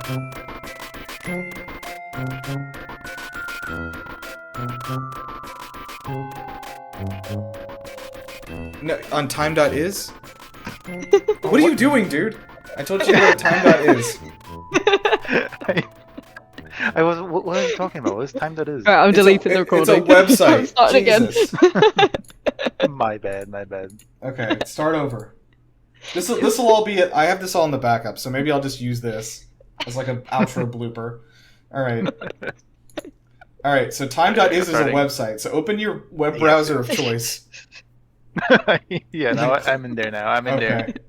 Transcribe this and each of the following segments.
No, on time.is? What are you doing, dude? I told you to go to time.is. I was. What are you talking about? What's time that is? Right, I'm deleting the recording. It's a website. Start Jesus. again. My bad. Okay, start over. This will all be it. I have this all in the backup, so maybe I'll just use this as like an outro blooper. All right. So time.is is a website. So open your web browser of choice. Yeah, no, I'm in there now. I'm in there. It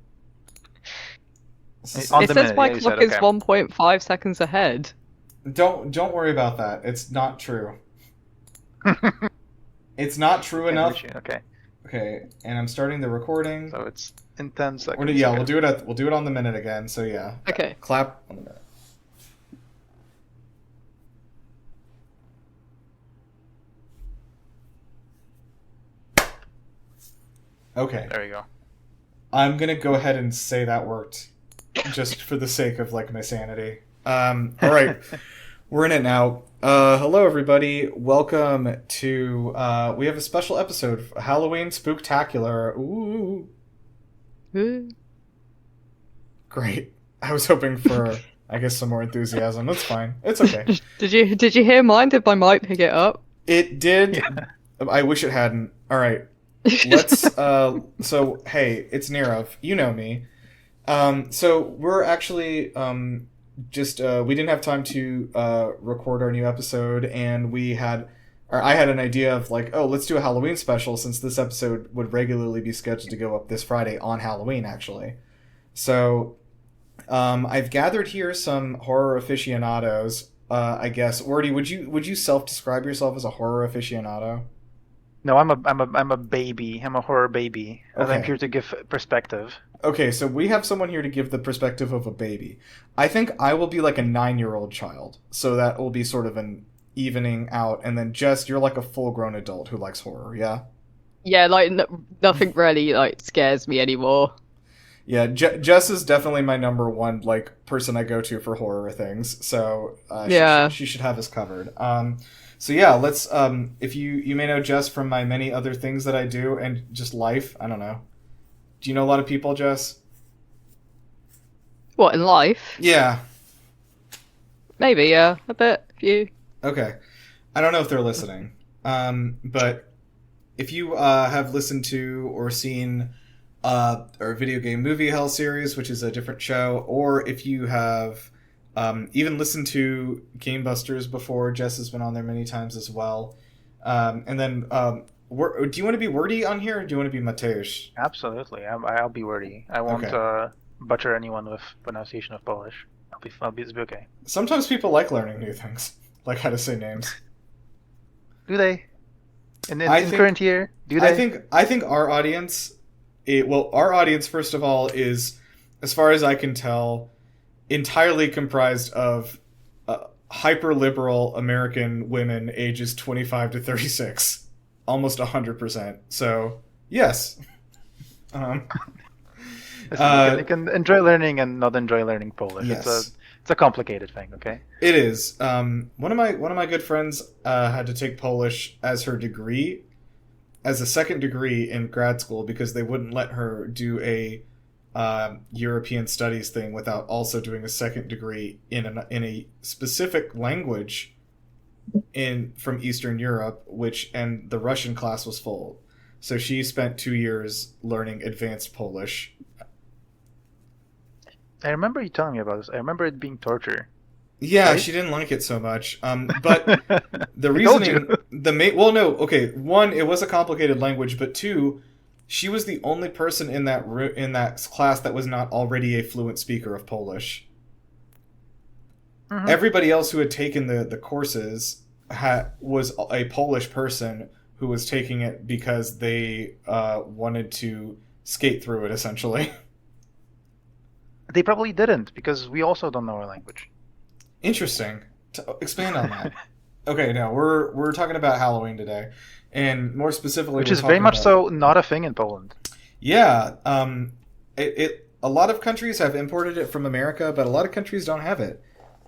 says my clock is 1.5 seconds ahead. Don't worry about that. It's not true. It's not true enough. Okay. Okay, and I'm starting the recording. So it's in 10 seconds. Yeah, we'll do it on the minute again. So yeah. Okay. Clap on the minute. Okay. There we go. I'm gonna go ahead and say that worked, just for the sake of like my sanity. All right, we're in it now. Hello everybody. Welcome to. We have a special episode, Halloween Spooktacular. Ooh. Great. I was hoping for, I guess, some more enthusiasm. That's fine. It's okay. Did you hear mine? Did my mic pick it up? It did. Yeah. I wish it hadn't. All right. Let's so hey, it's Nirav. You know me. So we're actually just we didn't have time to record our new episode, and I had an idea of like, oh, let's do a Halloween special since this episode would regularly be scheduled to go up this Friday on Halloween actually. So I've gathered here some horror aficionados, I guess. Werty, would you self-describe yourself as a horror aficionado? No, I'm a baby. I'm a horror baby. Okay. I'm here to give perspective. Okay, so we have someone here to give the perspective of a baby. I think I will be like a 9-year-old child, so that will be sort of an evening out. And then Jess, you're like a full-grown adult who likes horror, yeah? Yeah, like nothing really like scares me anymore. Yeah, Jess is definitely my number one like person I go to for horror things. So she should have us covered. So yeah, let's, if you may know Jess from my many other things that I do and just life, I don't know. Do you know a lot of people, Jess? What, in life? Yeah. Maybe, yeah, a bit, a few. Okay. I don't know if they're listening. But if you have listened to or seen our video game movie hell series, which is a different show, or if you have... even listened to Game Busters before. Jess has been on there many times as well. And then, do you want to be Werty on here, or do you want to be Mateusz? Absolutely, I'll be Werty. I won't butcher anyone with pronunciation of Polish. I'll be okay. Sometimes people like learning new things, like how to say names. Do they? In current year, do they? I think our audience, our audience first of all is, as far as I can tell, entirely comprised of hyper-liberal American women ages 25 to 36. Almost 100%. So, yes. You can enjoy learning and not enjoy learning Polish. Yes. It's a complicated thing, okay? It is. One of my good friends had to take Polish as her degree, as a second degree in grad school, because they wouldn't let her do a European studies thing without also doing a second degree in a specific language from Eastern Europe, and the Russian class was full. So she spent 2 years learning advanced Polish. I remember you telling me about this. I remember it being torture. Yeah, right? She didn't like it so much. But the reasoning, one, it was a complicated language, but two, she was the only person in that class that was not already a fluent speaker of Polish. Mm-hmm. Everybody else who had taken the courses was a Polish person who was taking it because they wanted to skate through it, essentially. They probably didn't, because we also don't know our language. Interesting. Expand on that. Okay, no, we're talking about Halloween today, and more specifically, which is very much so not a thing in Poland. Yeah, a lot of countries have imported it from America, but a lot of countries don't have it.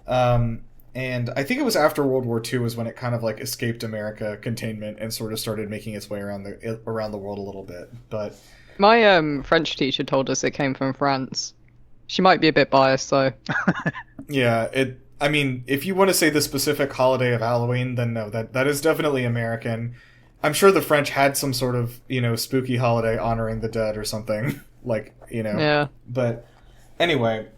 And I think it was after World War II was when it kind of like escaped America containment and sort of started making its way around the world a little bit. But My French teacher told us it came from France. She might be a bit biased though. yeah, I mean, if you want to say the specific holiday of Halloween, then no, that is definitely American. I'm sure the French had some sort of, spooky holiday honoring the dead or something. Yeah. But anyway,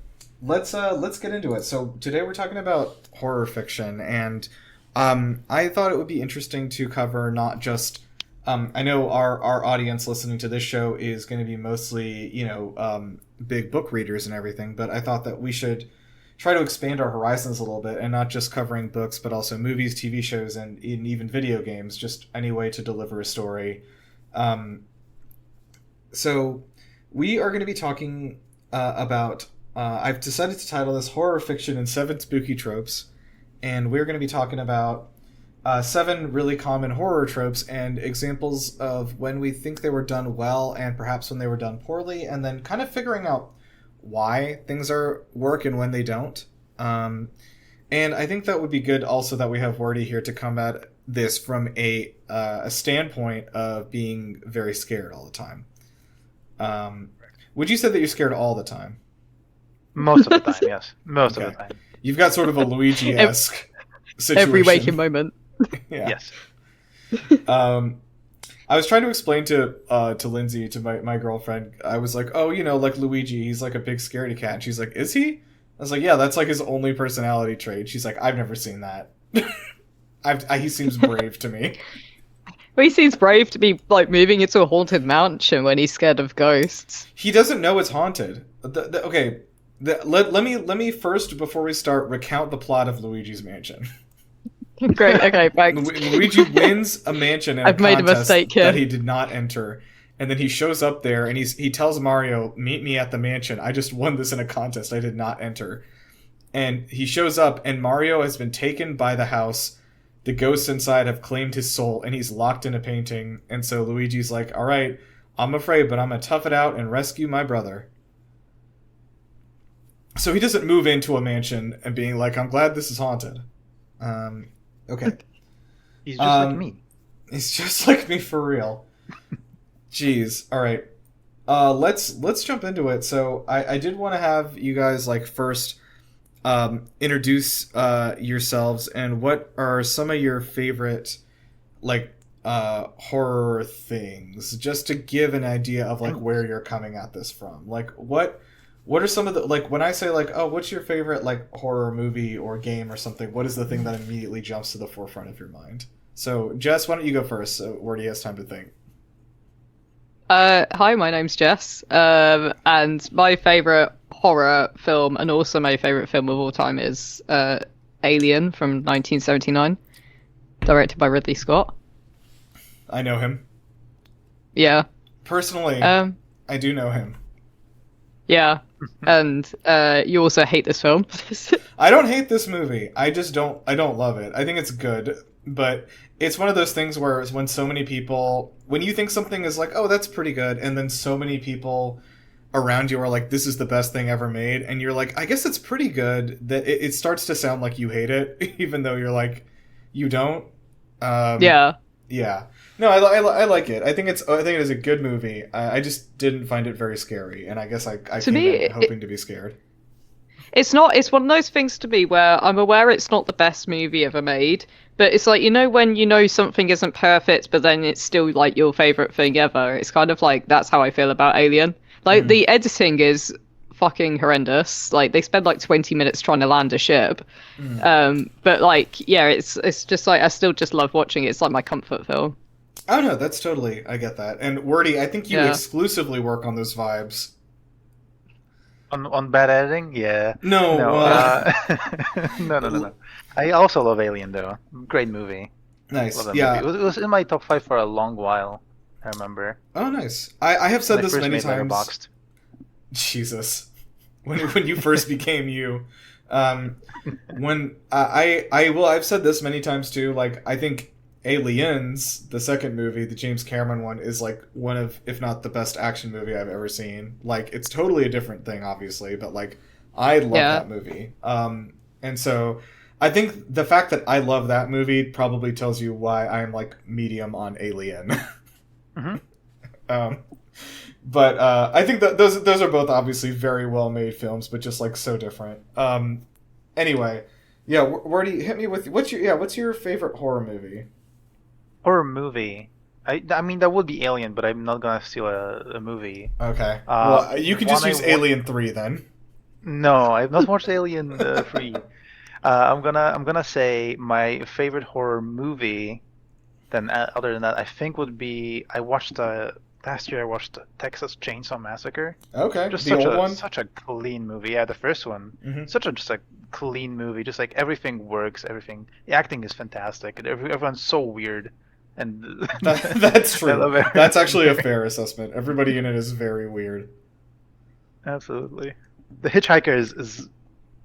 let's get into it. So today we're talking about horror fiction, and I thought it would be interesting to cover not just I know our audience listening to this show is going to be mostly, big book readers and everything, but I thought that we should try to expand our horizons a little bit and not just covering books, but also movies, TV shows, and even video games, just any way to deliver a story. So we are going to be talking about, I've decided to title this Horror Fiction and 7 Spooky Tropes, and we're going to be talking about 7 really common horror tropes and examples of when we think they were done well and perhaps when they were done poorly, and then kind of figuring out why things work and when they don't. And I think that would be good also that we have Werty here to come at this from a standpoint of being very scared all the time. Would you say that you're scared all the time? Most of the time, yes. Most of the time. You've got sort of a Luigi-esque situation. Every waking moment. Yeah. Yes. I was trying to explain to Lindsay, to my girlfriend, I was like, oh, like Luigi, he's like a big scaredy cat. And she's like, is he? I was like, yeah, that's like his only personality trait. She's like, I've never seen that. He seems brave to me. Well, he seems brave to be like moving into a haunted mansion when he's scared of ghosts. He doesn't know it's haunted. Okay, let me first, before we start, recount the plot of Luigi's Mansion. Great. Okay, thanks. Luigi wins a mansion in I've a made a contest mistake here. that he did not enter, and then he shows up there and he tells Mario, "Meet me at the mansion. I just won this in a contest. I did not enter." And he shows up, and Mario has been taken by the house. The ghosts inside have claimed his soul, and he's locked in a painting. And so Luigi's like, "All right, I'm afraid, but I'm gonna tough it out and rescue my brother." So he doesn't move into a mansion and being like, "I'm glad this is haunted." Okay. He's just like me. He's just like me for real. Jeez. All right. Let's jump into it. So I did want to have you guys first introduce yourselves and what are some of your favorite horror things, just to give an idea of where you're coming at this from. What are some of the, when I say oh, what's your favorite horror movie or game or something, what is the thing that immediately jumps to the forefront of your mind? So Jess, why don't you go first, so Werty has time to think. Hi, my name's Jess, and my favorite horror film and also my favorite film of all time is Alien from 1979, directed by Ridley Scott. I know him. Yeah. Personally, I do know him. Yeah, and you also hate this film. I don't hate this movie. I don't love it. I think it's good, but it's one of those things where when so many people, when you think something is oh, that's pretty good, and then so many people around you are like, this is the best thing ever made, and you're like, I guess it's pretty good, that it starts to sound like you hate it, even though you're you don't. Yeah. Yeah. No, I like it. I think it is a good movie. I just didn't find it very scary, and I guess I came in hoping to be scared. It's not. It's one of those things to me where I'm aware it's not the best movie ever made, but it's when something isn't perfect, but then it's still your favorite thing ever. It's kind of that's how I feel about Alien. The editing is fucking horrendous. They spend 20 minutes trying to land a ship. But yeah, it's just I still just love watching it. It's my comfort film. Oh no, that's totally, I get that. And Werty, I think you exclusively work on those vibes. On bad editing? Yeah. No. No. I also love Alien though. Great movie. Nice. Love that Yeah. movie. It was in my top 5 for a long while. I remember. Oh, nice. I have said this many times. Letterboxd. Jesus. When you first became you. When I've said this many times too, I think Aliens, the second movie, the James Cameron one, is one of, if not the best action movie I've ever seen. It's totally a different thing, obviously, but I love that movie. And so I think the fact that I love that movie probably tells you why I'm like medium on Alien. Mm-hmm. But I think that those are both obviously very well made films, but just like so different. Anyway, yeah, Werty, hit me with what's your favorite horror movie? Horror movie. I mean that would be Alien, but I'm not gonna steal a movie. Okay, well you can just one use Alien 3 then. No, I've not watched Alien 3. I'm gonna say my favorite horror movie. Then other than that, I think would be last year I watched Texas Chainsaw Massacre. Okay, Just the old one. such a clean movie. Yeah, the first one. Mm-hmm. Just a clean movie. Just like everything works. Everything. The acting is fantastic. And everyone's so weird. And That's I true. love it. That's actually a fair assessment. Everybody in it is very weird. Absolutely. The Hitchhiker is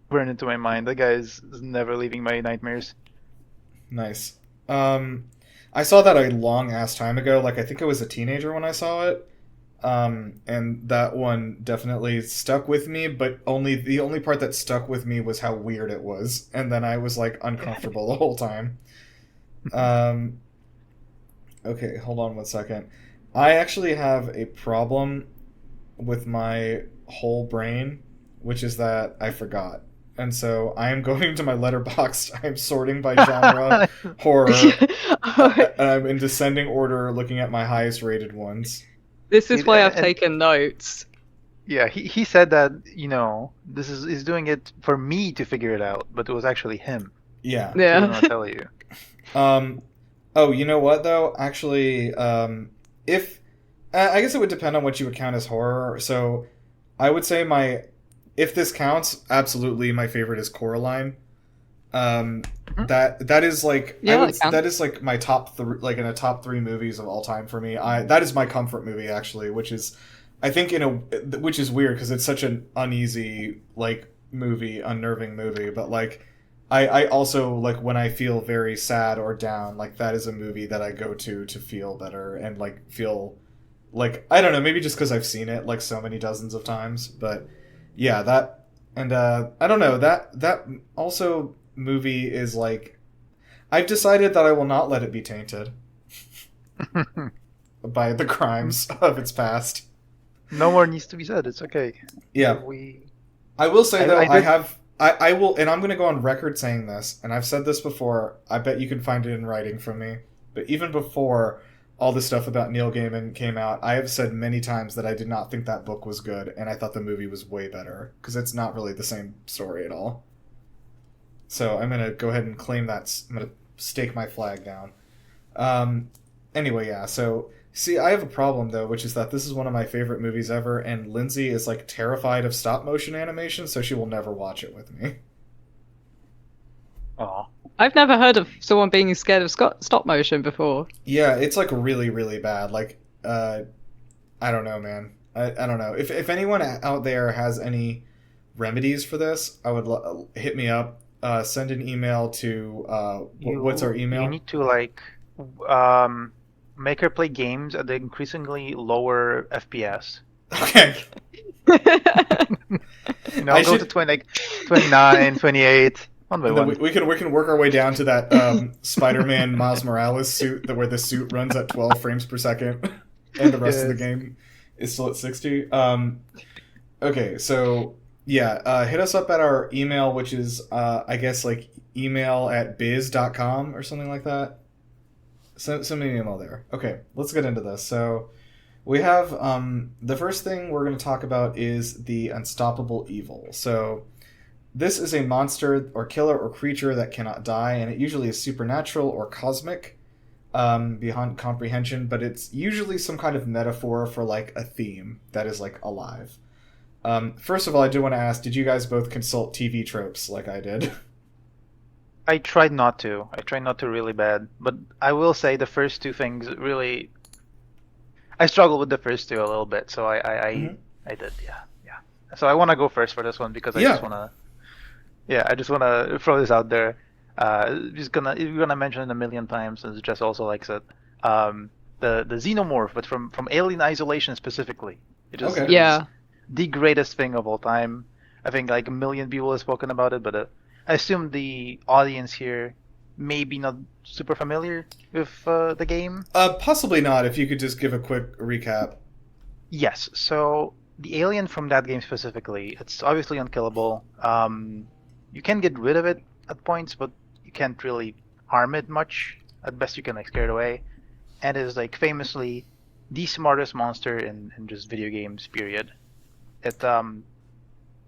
burned into my mind. That guy is never leaving my nightmares. Nice. I saw that a long ass time ago. Like I think I was a teenager when I saw it. And that one definitely stuck with me, but the only part that stuck with me was how weird it was, and then I was like uncomfortable the whole time. Okay, hold on 1 second. I actually have a problem with my whole brain, which is that I forgot. And so I am going to my letterbox. I'm sorting by genre, horror, and I'm in descending order looking at my highest rated ones. This is why I've taken notes. Yeah, he said that, this is he's doing it for me to figure it out, but it was actually him. Yeah. He didn't want to tell you. Oh, you know what though? Actually, if I guess it would depend on what you would count as horror. So I would say if this counts, absolutely my favorite is Coraline. That is like that is like my top three, like in a top 3 movies of all time for me. That is my comfort movie actually, which is I think which is weird because it's such an uneasy like movie, unnerving movie, but like I also like when I feel very sad or down, like that is a movie that I go to feel better and like feel like I don't know, maybe just because I've seen it like so many dozens of times, but yeah, that and I don't know that also movie is like I've decided that I will not let it be tainted by the crimes of its past. No more needs to be said. It's okay. Yeah. I will say though, I will, and I'm going to go on record saying this, and I've said this before. I bet you can find it in writing from me. But even before all this stuff about Neil Gaiman came out, I have said many times that I did not think that book was good, and I thought the movie was way better because it's not really the same story at all. So I'm going to go ahead and claim that. I'm going to stake my flag down. Anyway, yeah. So see, I have a problem though, which is that this is one of my favorite movies ever, and Lindsay is like terrified of stop motion animation, so she will never watch it with me. Aw. I've never heard of someone being scared of stop motion before. Yeah, it's like really, really bad. Like, I don't know, man. I don't know. If anyone out there has any remedies for this, I would hit me up. Send an email to what's our email? You need to make her play games at the increasingly lower FPS. Okay. Go to 29, 28. One by one. We can work our way down to that Spider-Man Miles Morales suit where the suit runs at 12 frames per second, and the rest of the game is still at 60. Okay, so yeah, hit us up at our email, which is I guess like email@biz.com or something like that. Send me an email there. Okay, let's get into this. So we have the first thing we're going to talk about is the unstoppable evil. So this is a monster or killer or creature that cannot die, and it usually is supernatural or cosmic, beyond comprehension, but it's usually some kind of metaphor for like a theme that is like alive. First of all, I do want to ask, did you guys both consult TV tropes like I did? I tried not to. I tried not to really bad, but I will say the first two things really. I struggled with the first two a little bit, so I did, yeah. So I want to go first for this one because I just want to throw this out there. You're gonna mention it a million times, and Jess also likes it. The xenomorph, but from Alien Isolation specifically. It is the greatest thing of all time. I think like a million people have spoken about it, but I assume the audience here may be not super familiar with the game. Possibly not. If you could just give a quick recap. Yes, so the alien from that game specifically, it's obviously unkillable. You can get rid of it at points, but you can't really harm it much. At best, you can like scare it away. And it is like famously the smartest monster in just video games, period. It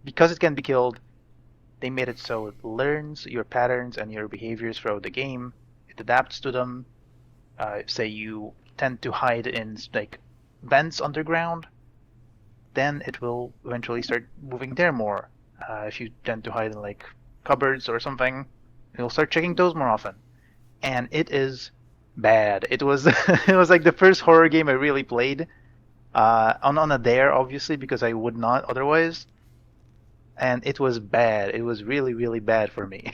because it can be killed, they made it so it learns your patterns and your behaviors throughout the game. It adapts to them. Say you tend to hide in like vents underground, then it will eventually start moving there more. If you tend to hide in like cupboards or something, it will start checking those more often. And it is bad. It was it was like the first horror game I really played. On a dare, obviously, because I would not otherwise. And it was bad. It was really, really bad for me.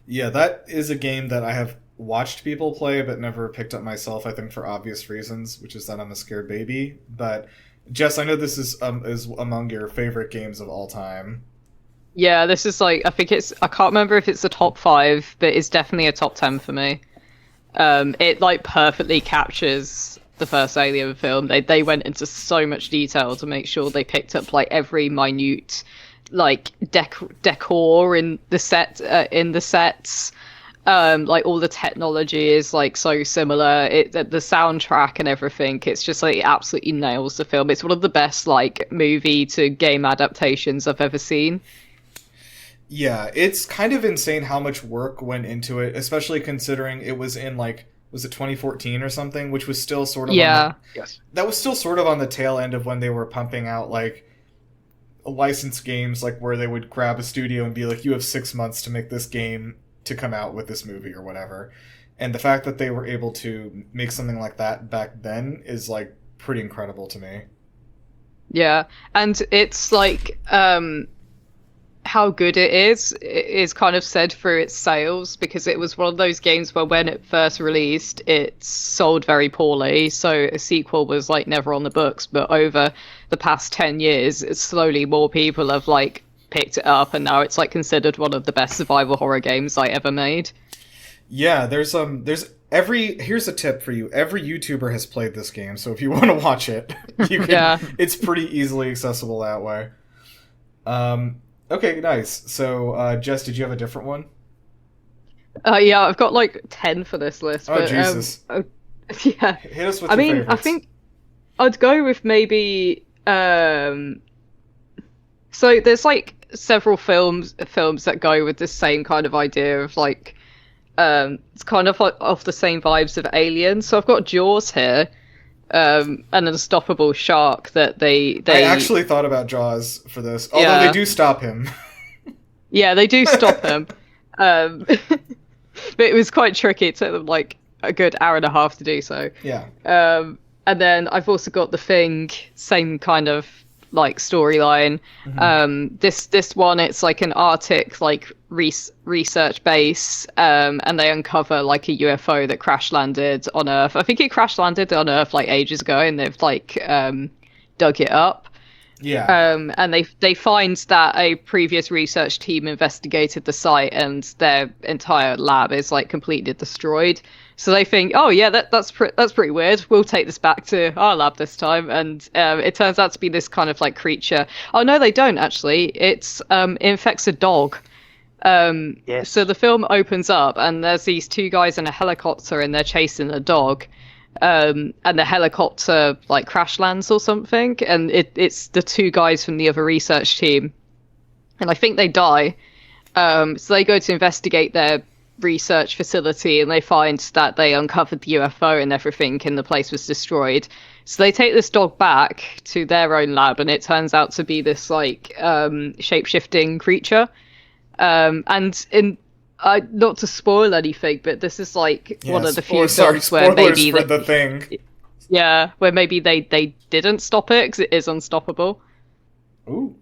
Yeah, that is a game that I have watched people play but never picked up myself, I think for obvious reasons, which is that I'm a scared baby. But Jess, I know this is among your favorite games of all time. Yeah, this is like, I think I can't remember if it's the top 5, but it's definitely a top 10 for me. It like perfectly captures the first Alien film. They went into so much detail to make sure they picked up like every minute like decor in the sets. Like all the technology is like so similar. The soundtrack and everything, it's just like it absolutely nails the film. It's one of the best like movie to game adaptations I've ever seen. Yeah, it's kind of insane how much work went into it, especially considering it was in like, was it 2014 or something, which was still sort of Yes, that was still sort of on the tail end of when they were pumping out like licensed games, like where they would grab a studio and be like, you have 6 months to make this game to come out with this movie or whatever. And the fact that they were able to make something like that back then is like pretty incredible to me. Yeah, and it's like how good it is kind of said through its sales, because it was one of those games where when it first released it sold very poorly, so a sequel was like never on the books. But over the past 10 years, slowly more people have like picked it up, and now it's like considered one of the best survival horror games I ever made. Yeah, here's a tip for you. Every YouTuber has played this game, so if you want to watch it, you can. Yeah. It's pretty easily accessible that way. Okay, nice. So, Jess, did you have a different one? Yeah, I've got like 10 for this list. Oh, but, Jesus. Yeah. Hit us with your favorites. I think I'd go with maybe. So there's like several films that go with the same kind of idea of like, it's kind of like off the same vibes of Alien. So I've got Jaws here. An unstoppable shark that they I actually thought about Jaws for this, although they do stop him. Yeah, they do stop him. But it was quite tricky. It took them like a good hour and a half to do so. Yeah. And then I've also got The Thing, same kind of like storyline. Mm-hmm. This one, it's like an Arctic like research base, and they uncover like a UFO that crash landed on Earth. I think it crash landed on Earth like ages ago, and they've like dug it up. Yeah. And they find that a previous research team investigated the site, and their entire lab is like completely destroyed. So they think, oh yeah, that's pretty weird. We'll take this back to our lab this time, and it turns out to be this kind of like creature. Oh no, they don't actually. It infects a dog. Yes. So the film opens up, and there's these two guys in a helicopter, and they're chasing a dog. And the helicopter like crash lands or something, and it's the two guys from the other research team, and I think they die. So they go to investigate their research facility, and they find that they uncovered the UFO and everything, and the place was destroyed. So they take this dog back to their own lab, and it turns out to be this like shape-shifting creature. And in not to spoil anything, but this is like one of the few films where maybe for The Thing. Yeah, where maybe they didn't stop it because it is unstoppable. Ooh.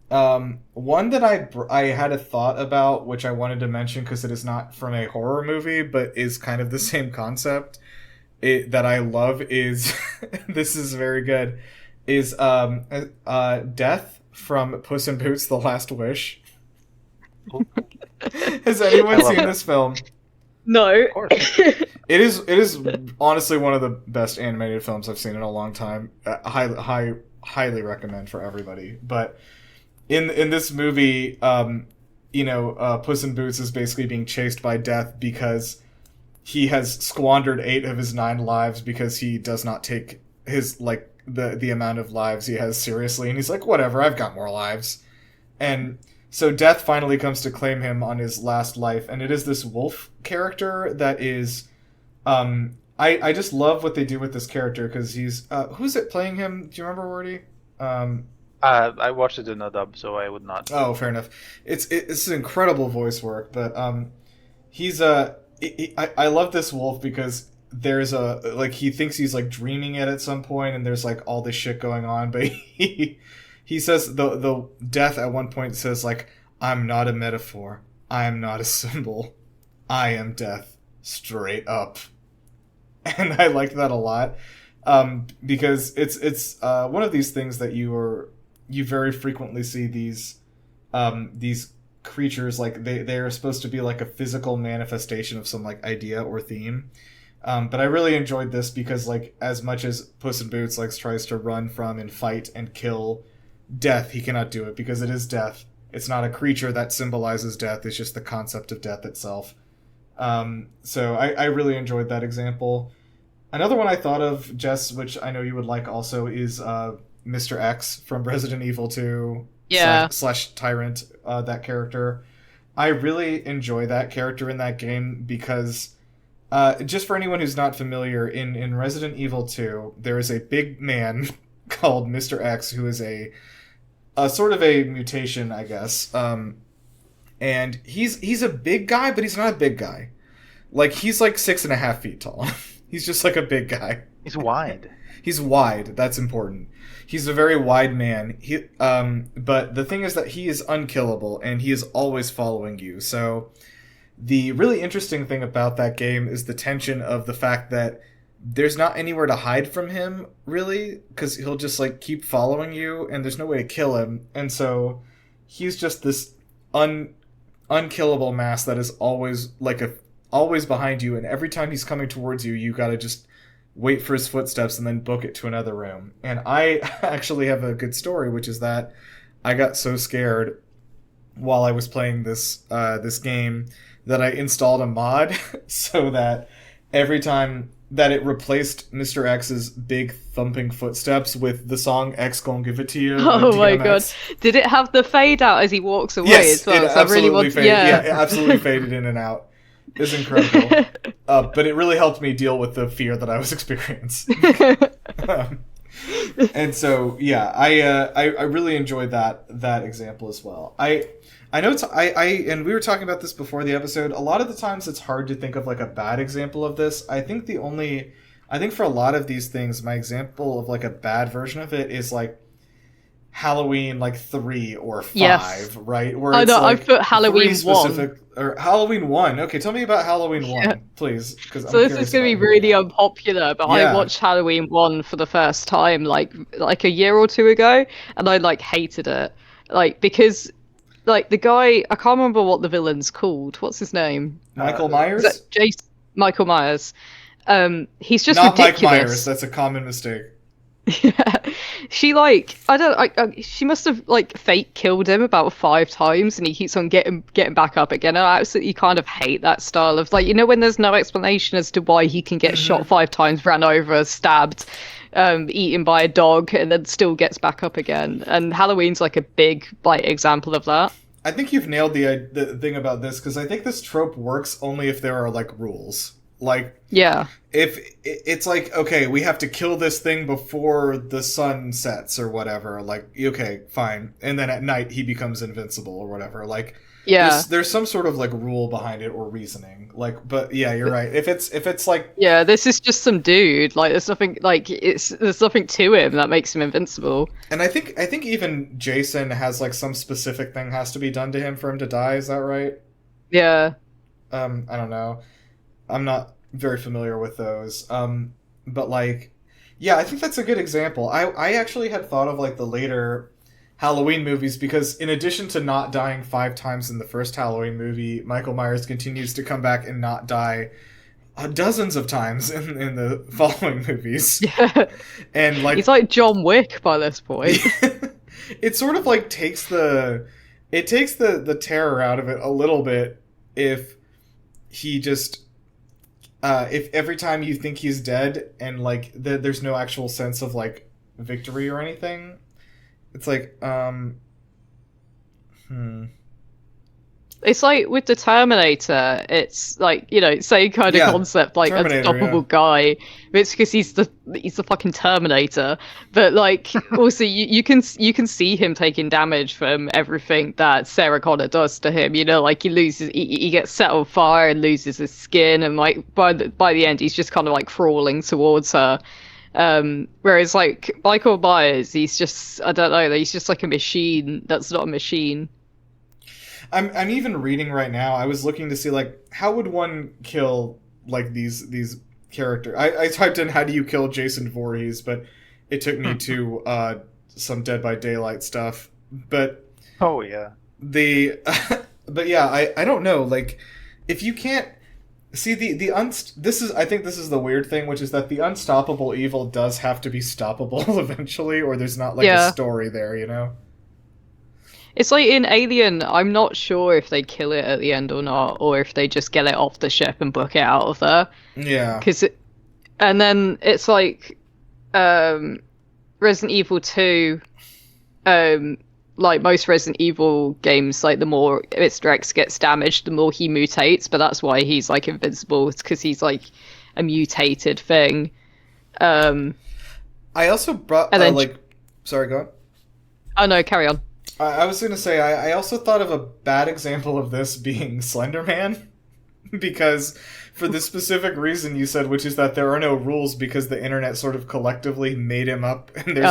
One that I had a thought about, which I wanted to mention because it is not from a horror movie, but is kind of the same concept. That I love is this is very good. Is Death from Puss in Boots: The Last Wish. Has anyone I love seen that. this film? No. Of course. It is honestly one of the best animated films I've seen in a long time. Highly recommend for everybody. But in this movie, Puss in Boots is basically being chased by Death because he has squandered 8 of his 9 lives because he does not take his the amount of lives he has seriously, and he's like, whatever, I've got more lives. And so Death finally comes to claim him on his last life, and it is this wolf character that is I just love what they do with this character because he's who's it playing him? Do you remember, Werty? I watched it in a dub, so I would not. Oh, fair enough. It's incredible voice work, but he's I love this wolf because there's he thinks he's like dreaming it at some point, and there's like all this shit going on, but he says the Death at one point says like, I'm not a metaphor, I am not a symbol, I am Death straight up. And I liked that a lot because it's one of these things that you very frequently see these creatures, like they're supposed to be like a physical manifestation of some like idea or theme. But I really enjoyed this because like as much as Puss in Boots tries to run from and fight and kill Death, he cannot do it because it is Death. It's not a creature that symbolizes death, it's just the concept of death itself. So I really enjoyed that example. Another one I thought of, Jess, which I know you would like also, is Mr. X from Resident Evil 2 slash Tyrant, that character. I really enjoy that character in that game because, just for anyone who's not familiar, in Resident Evil 2, there is a big man called Mr. X who is a sort of a mutation, I guess. And he's a big guy, but he's not a big guy. Like, he's like 6.5 feet tall. He's just like a big guy. He's wide. He's wide. That's important. He's a very wide man. But the thing is that he is unkillable, and he is always following you. So the really interesting thing about that game is the tension of the fact that there's not anywhere to hide from him, really, because he'll just like keep following you, and there's no way to kill him. And so he's just this unkillable mass that is always always behind you, and every time he's coming towards you, you gotta just wait for his footsteps and then book it to another room. And I actually have a good story, which is that I got so scared while I was playing this game that I installed a mod so that every time that it replaced Mr. X's big thumping footsteps with the song X Gon' Give It To You. Oh my god. Did it have the fade out as he walks away yes, as well? It absolutely faded. Yeah, it absolutely faded in and out. It's incredible. But it really helped me deal with the fear that I was experiencing. And so, yeah, I really enjoyed that example as well. I know and we were talking about this before the episode. A lot of the times it's hard to think of like a bad example of this. I think for a lot of these things, my example of like a bad version of it is like Halloween 3 or 5, yes. Right? Where it's I put Halloween 1. Or Halloween 1. Okay, tell me about Halloween 1, please. So this is going to be really unpopular, but I watched Halloween 1 for the first time like a year or two ago, and I hated it. Because the guy, I can't remember what the villain's called. What's his name? Michael Myers? Michael Myers. He's just not ridiculous. Mike Myers, that's a common mistake. Yeah, she she must have fake killed him about 5 times, and he keeps on getting back up again. And I absolutely kind of hate that style of when there's no explanation as to why he can get shot 5 times, ran over, stabbed, eaten by a dog, and then still gets back up again. And Halloween's a big example of that. I think you've nailed the thing about this, because I think this trope works only if there are rules. If it's okay, we have to kill this thing before the sun sets or whatever, okay, fine, and then at night he becomes invincible or whatever, there's some sort of rule behind it or reasoning, but yeah, you're right. If it's yeah, this is just some dude, there's nothing there's nothing to him that makes him invincible. And I think even Jason has some specific thing has to be done to him for him to die, is that right? Yeah. I don't know. I'm not very familiar with those. But yeah, I think that's a good example. I actually had thought of the later Halloween movies, because in addition to not dying 5 times in the first Halloween movie, Michael Myers continues to come back and not die dozens of times in the following movies. Yeah. And like He's like John Wick by this point. it sort of like takes the terror out of it a little bit if he just if every time you think he's dead and like there's no actual sense of like victory or anything. It's like It's like with the Terminator, it's like, you know, same kind of concept, like unstoppable guy. It's because he's the fucking Terminator. But like, also you can see him taking damage from everything that Sarah Connor does to him. You know, like he gets set on fire and loses his skin, and like by the end he's just kind of like crawling towards her. Whereas like Michael Myers, he's just, I don't know, he's just like a machine that's not a machine. I'm even reading right now. I was looking to see like how would one kill like these characters. I typed in how do you kill Jason Voorhees, but it took me to some Dead by Daylight stuff. But oh yeah, but yeah, I don't know. Like if you can't see this is, I think this is the weird thing, which is that the unstoppable evil does have to be stoppable eventually, or there's not like a story there, you know. It's like in Alien, I'm not sure if they kill it at the end or not, or if they just get it off the ship and book it out of there. Yeah. And then it's like Resident Evil 2, like most Resident Evil games, like the more Mr. X gets damaged, the more he mutates, but that's why he's like invincible. It's because he's like a mutated thing. I also brought sorry, go on. Oh no, carry on. I was going to say, I also thought of a bad example of this being Slender Man, because for the specific reason you said, which is that there are no rules because the internet sort of collectively made him up, and there's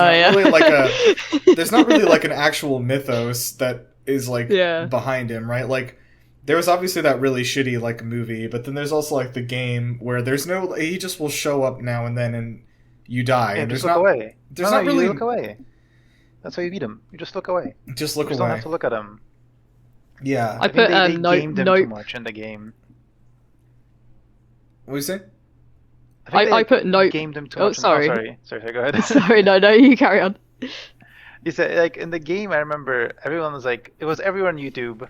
not really like an actual mythos that is like behind him, right? Like there was obviously that really shitty like movie, but then there's also like the game where he just will show up now and then and you die, and just look away. There's not really look away. That's how you beat him. You just look away. Just look away. You don't have to look at him. Yeah. I put they gamed him too much in the game. What you say? I put note. Gamed him too much. Oh, sorry. Sorry, go ahead. Sorry, no, you carry on. You said like in the game, I remember everyone was like, it was everyone on YouTube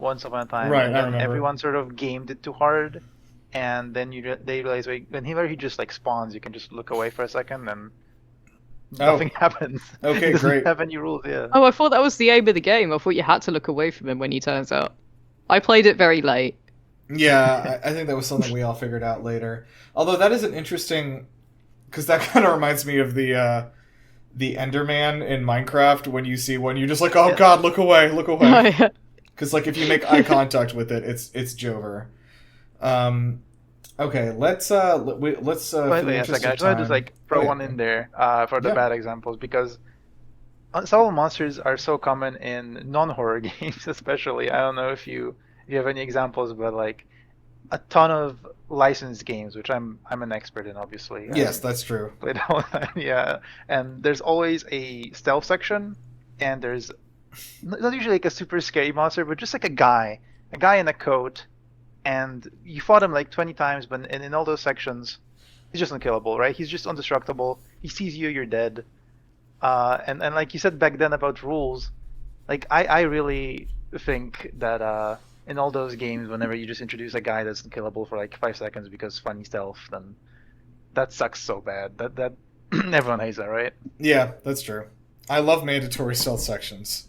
once upon a time. Right, and I remember. Everyone sort of gamed it too hard, and then they realize whenever he just like spawns, you can just look away for a second and. Nothing happens. Okay, doesn't great. Have any rules? Yeah. Oh, I thought that was the aim of the game. I thought you had to look away from him when he turns up. I played it very late. Yeah, I think that was something we all figured out later. Although that is an interesting, because that kind of reminds me of the Enderman in Minecraft. When you see one, you're just like, oh god, look away. Because like if you make eye contact with it, it's Jover. Okay, let's Wait a second. I just wanted to like throw one in there for the bad examples, because unsolvable monsters are so common in non-horror games, especially. I don't know if you have any examples, but like a ton of licensed games, which I'm an expert in, obviously. Yes, that's true. Played all that, yeah. And there's always a stealth section, and there's not usually like a super scary monster, but just like a guy in a coat. And you fought him like 20 times, but in all those sections, he's just unkillable, right? He's just indestructible. He sees you, you're dead. And like you said back then about rules, like I really think that in all those games, whenever you just introduce a guy that's unkillable for like 5 seconds because funny stealth, then that sucks so bad. That everyone hates that, right? Yeah, that's true. I love mandatory stealth sections.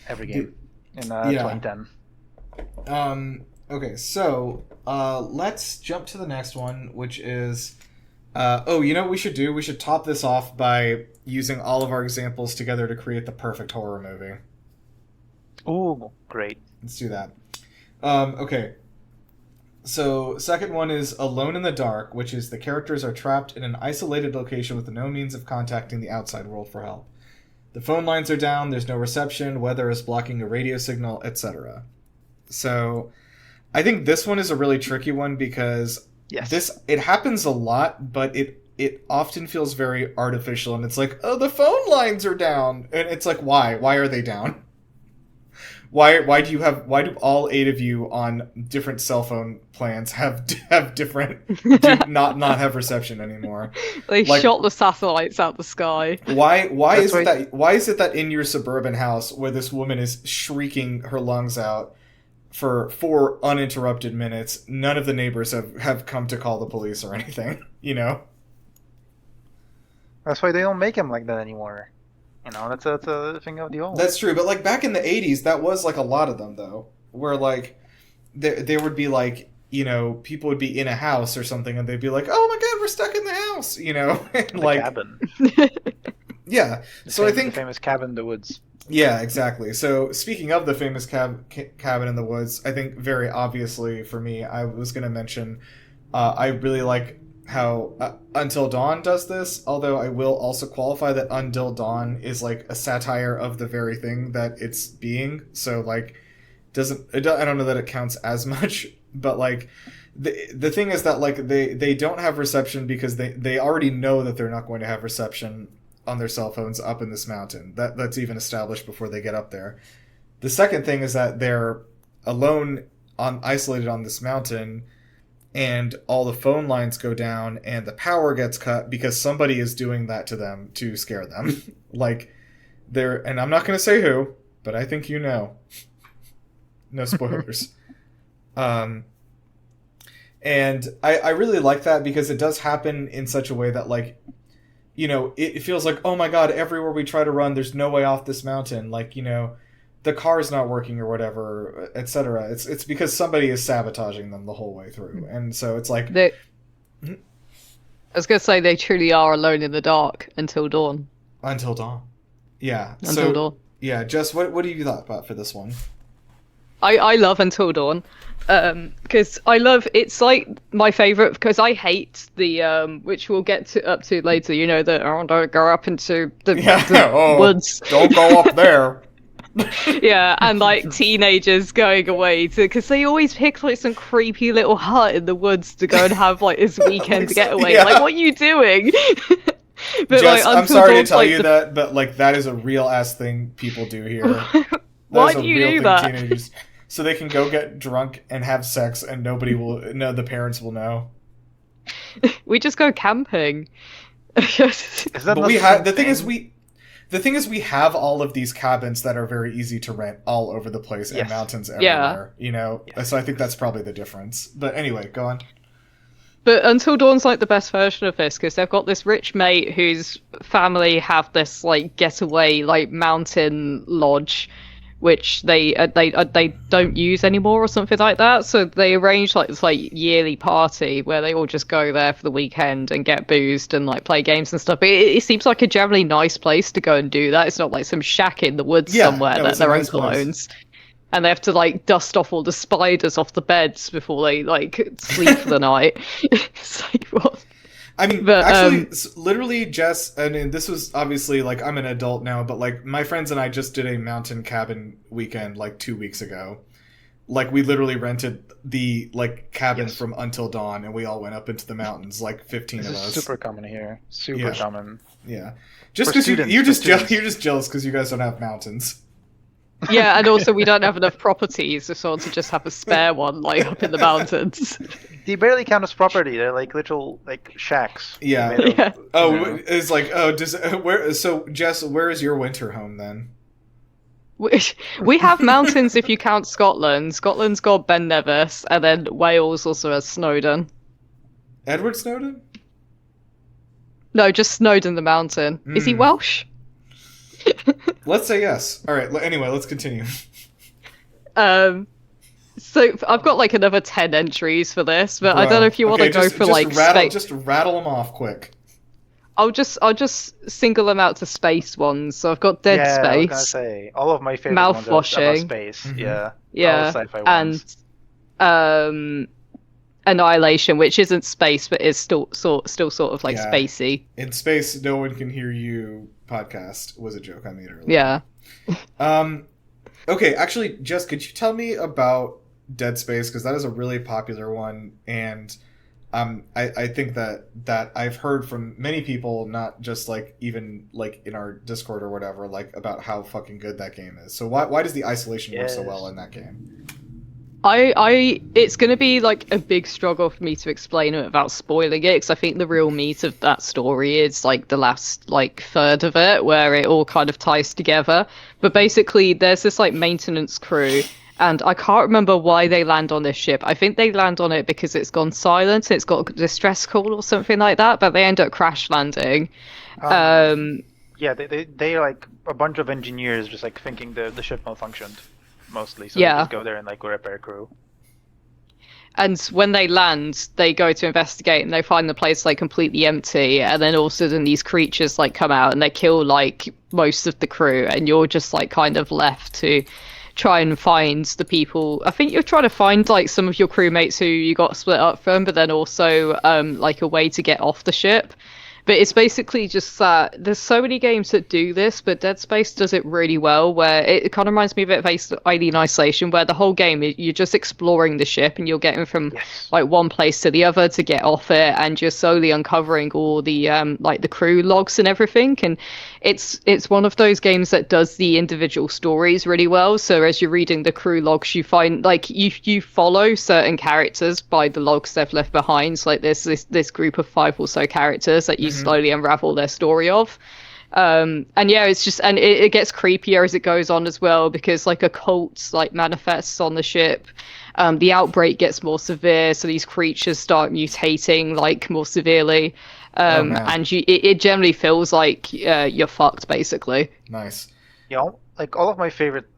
Every game in 2010. Okay, so let's jump to the next one, which is... you know what we should do? We should top this off by using all of our examples together to create the perfect horror movie. Oh, great. Let's do that. Okay. So, second one is Alone in the Dark, which is the characters are trapped in an isolated location with no means of contacting the outside world for help. The phone lines are down, there's no reception, weather is blocking a radio signal, etc. So... I think this one is a really tricky one because it happens a lot, but it often feels very artificial, and it's like, oh, the phone lines are down, and it's like, why are they down? Why do all 8 of you on different cell phone plans have different do not have reception anymore? They shot the satellites out the sky. Why is it that in your suburban house where this woman is shrieking her lungs out for 4 uninterrupted minutes, none of the neighbors have come to call the police or anything, you know? That's why they don't make them like that anymore. You know, that's a thing of the old. That's true, but like back in the 80s, that was like a lot of them though, where like there would be like, you know, people would be in a house or something and they'd be like, "Oh my god, we're stuck in the house," you know, like cabin. Yeah. So I think the famous cabin in the woods. Yeah, exactly. So speaking of the famous cabin in the woods, I think very obviously for me, I was going to mention I really like how Until Dawn does this, although I will also qualify that Until Dawn is like a satire of the very thing that it's being. So like I don't know that it counts as much, but like the thing is that like they don't have reception because they already know that they're not going to have reception on their cell phones up in this mountain. That's even established before they get up there. The second thing is that they're alone isolated on this mountain, and all the phone lines go down and the power gets cut because somebody is doing that to them to scare them. Like and I'm not going to say who, but I think you know. No spoilers. And I really like that because it does happen in such a way that like, you know, it feels like, oh my god, everywhere we try to run, there's no way off this mountain. Like, you know, the car's not working or whatever, etc. It's because somebody is sabotaging them the whole way through. And so it's like... I was going to say they truly are alone in the dark until dawn. Until dawn. Yeah. Until dawn. Yeah, Jess, what do you thought about for this one? I love Until Dawn, because it's like my favorite, because I hate the which we'll get up to later. You know that don't go up into the woods. Don't go up there. Yeah, and like teenagers going away because they always pick like some creepy little hut in the woods to go and have like this weekend getaway. Yeah. Like, what are you doing? But Jess, like, I'm sorry to tell you that, but like that is a real ass thing people do here. Why do you do that? Teenagers, so they can go get drunk and have sex, and the parents will know. We just go camping. The thing is we have all of these cabins that are very easy to rent all over the place and mountains everywhere. Yeah. You know, so I think that's probably the difference. But anyway, go on. But Until Dawn's like the best version of this because they've got this rich mate whose family have this like getaway like mountain lodge, which they don't use anymore or something like that. So they arrange like this like yearly party where they all just go there for the weekend and get boozed and like play games and stuff. But it seems like a generally nice place to go and do that. It's not like some shack in the woods somewhere that their uncle owns. And they have to like dust off all the spiders off the beds before they like sleep for the night. It's like what? I mean, but, actually, literally, Jess, and this was obviously, like, I'm an adult now, but, like, my friends and I just did a mountain cabin weekend, like, 2 weeks ago. Like, we literally rented the, like, cabin from Until Dawn, and we all went up into the mountains, like, 15 of us. This is super common here. Super common. Yeah. Just because you're just jealous because you guys don't have mountains. Yeah, and also we don't have enough properties so to just have a spare one, like, up in the mountains. They barely count as property. They're like little like shacks. Yeah. It's like so Jess, where is your winter home then? We have mountains if you count Scotland. Scotland's got Ben Nevis, and then Wales also has Snowdon. Edward Snowden? No, just Snowdon the mountain. Is he Welsh? Let's say yes. All right. Anyway, let's continue. So I've got like another 10 entries for this, but I don't know if you want to go for like just rattle them off quick. I'll just single them out to space ones. So I've got Dead Space. I was gonna say all of my favorite Mouthwashing, ones are space. Mm-hmm. Yeah, and Annihilation, which isn't space but is still sort of like spacey. In space, no one can hear you. Podcast was a joke I made earlier. Yeah. Okay, actually, Jess, could you tell me about Dead Space? Because that is a really popular one, and I think that I've heard from many people, not just like even like in our Discord or whatever, like about how fucking good that game is. So why does the isolation work so well in that game? It's going to be like a big struggle for me to explain it without spoiling it, because I think the real meat of that story is like the last like third of it, where it all kind of ties together. But basically, there's this like maintenance crew, and I can't remember why they land on this ship. I think they land on it because it's gone silent, it's got a distress call or something like that, but they end up crash landing. Yeah, they like a bunch of engineers just like thinking the ship malfunctioned mostly, so Yeah. they just go there and like repair crew. And when they land, they go to investigate and they find the place like completely empty. And then all of a sudden these creatures like come out and they kill like most of the crew. And you're just like kind of left to try and find the people. I think you're trying to find like some of your crewmates who you got split up from, but then also like a way to get off the ship. But it's basically just that there's so many games that do this, but Dead Space does it really well, where it kind of reminds me a bit of Alien Isolation, where the whole game, you're just exploring the ship and you're getting from like one place to the other to get off it, and you're slowly uncovering all the like the crew logs and everything. And it's one of those games that does the individual stories really well. So as you're reading the crew logs, you find like you follow certain characters by the logs they've left behind. So, like there's this group of 5 or so characters that you slowly unravel their story of. And yeah, it's just, and it gets creepier as it goes on as well, because like a cult like manifests on the ship. The outbreak gets more severe, so these creatures start mutating like more severely. And it generally feels like you're fucked basically. Nice. Yeah, like all of my favorite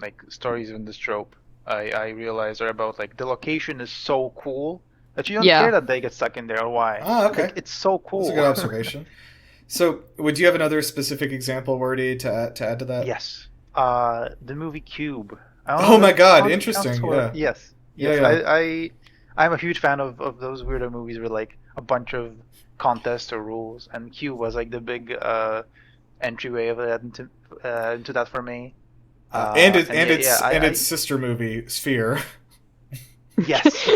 like stories in this trope, I realize are about like the location is so cool that you don't care that they get stuck in there or why. Oh, okay. Like, it's so cool. That's a good observation. So, would you have another specific example, Werty, to add to that? Yes. The movie Cube. Oh my god, interesting. Yeah. Yes. Yeah. I'm a huge fan of those weirdo movies with like a bunch of contests or rules, and Cube was like the big entryway of that into that for me. And its sister movie, Sphere. Yes.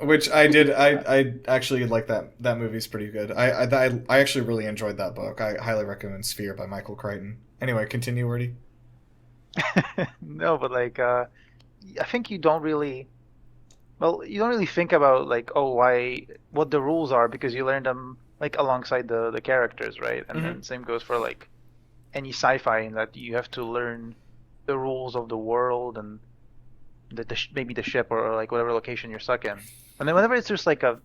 Which I did. I actually like that movie's pretty good. I actually really enjoyed that book. I highly recommend Sphere by Michael Crichton. Anyway, continue, Werty. No, but like I think you don't really think about like what the rules are, because you learn them like alongside the characters, right? And then same goes for like any sci-fi, in that you have to learn the rules of the world and maybe the ship or like whatever location you're stuck in. And then whenever it's just like a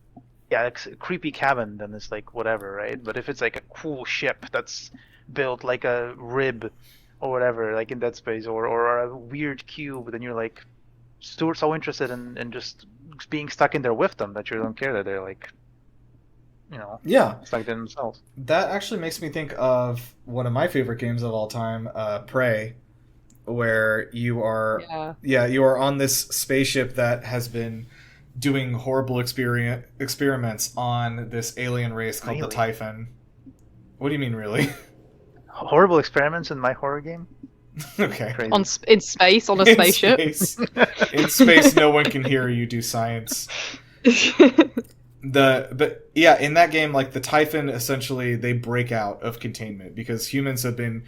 creepy cabin, then it's like whatever, right? But if it's like a cool ship that's built like a rib or whatever, like in Dead Space, or a weird cube, then you're like so interested in just being stuck in there with them that you don't care that they're like, stuck in themselves. That actually makes me think of one of my favorite games of all time, Prey, where you are you are on this spaceship that has been doing horrible experiments on this alien race called the Typhon. What do you mean, really? Horrible experiments in my horror game? Okay. Crazy. In space, on a spaceship? In space, no one can hear you do science. In that game, like the Typhon, essentially they break out of containment because humans have been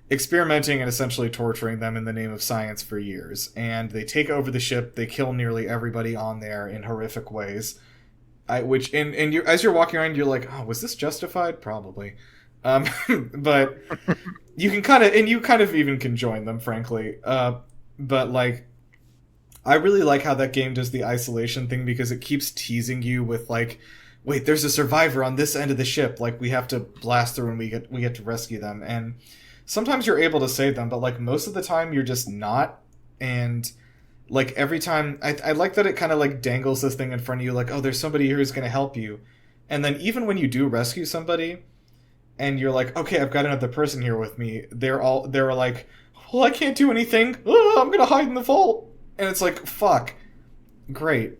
experimenting and essentially torturing them in the name of science for years. And they take over the ship, they kill nearly everybody on there in horrific ways. As you're walking around, you're like, oh, was this justified? Probably. But you can kind of even can join them, frankly. But like, I really like how that game does the isolation thing, because it keeps teasing you with like, wait, there's a survivor on this end of the ship. Like, we have to blast through and we get to rescue them. And sometimes you're able to save them, but like most of the time you're just not. And like every time, I like that it kind of like dangles this thing in front of you, like, oh, there's somebody here who's going to help you. And then even when you do rescue somebody, and you're like, okay, I've got another person here with me, they're like, well, I can't do anything. Oh, I'm gonna hide in the vault. And it's like, fuck. Great.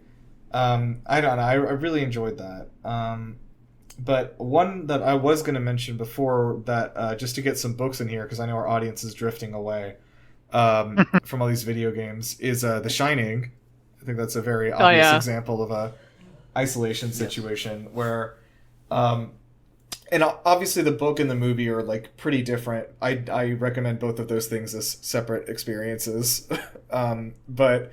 I don't know. I really enjoyed that. But one that I was going to mention before that, just to get some books in here, because I know our audience is drifting away from all these video games, is The Shining. I think that's a very obvious example of isolation situation where, and obviously the book and the movie are like pretty different. I recommend both of those things as separate experiences. But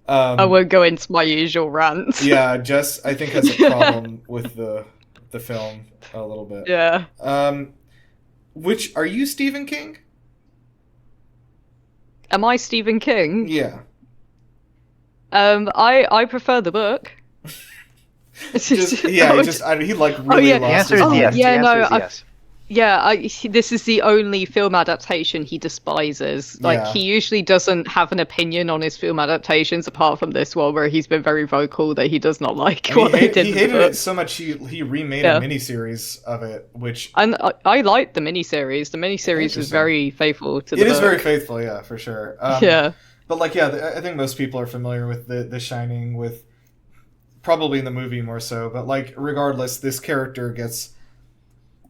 I won't go into my usual rants. Yeah, Jess I think has a problem with the film a little bit. Yeah. Which are you Stephen King? Am I Stephen King? Yeah. I prefer the book. He like really The lost answer his is mind. yes. Yeah, The no, answer is yes. Yeah, this is the only film adaptation he despises. Like, Yeah. he usually doesn't have an opinion on his film adaptations, apart from this one, where he's been very vocal that he does not like what they did. He in the hated book. it so much he remade a miniseries of it, which And I liked the miniseries. The miniseries was Interesting. very faithful to the it book. is very faithful, yeah, for sure. Yeah. But like, yeah, I think most people are familiar with the Shining, with probably in the movie more so. But like, regardless, this character gets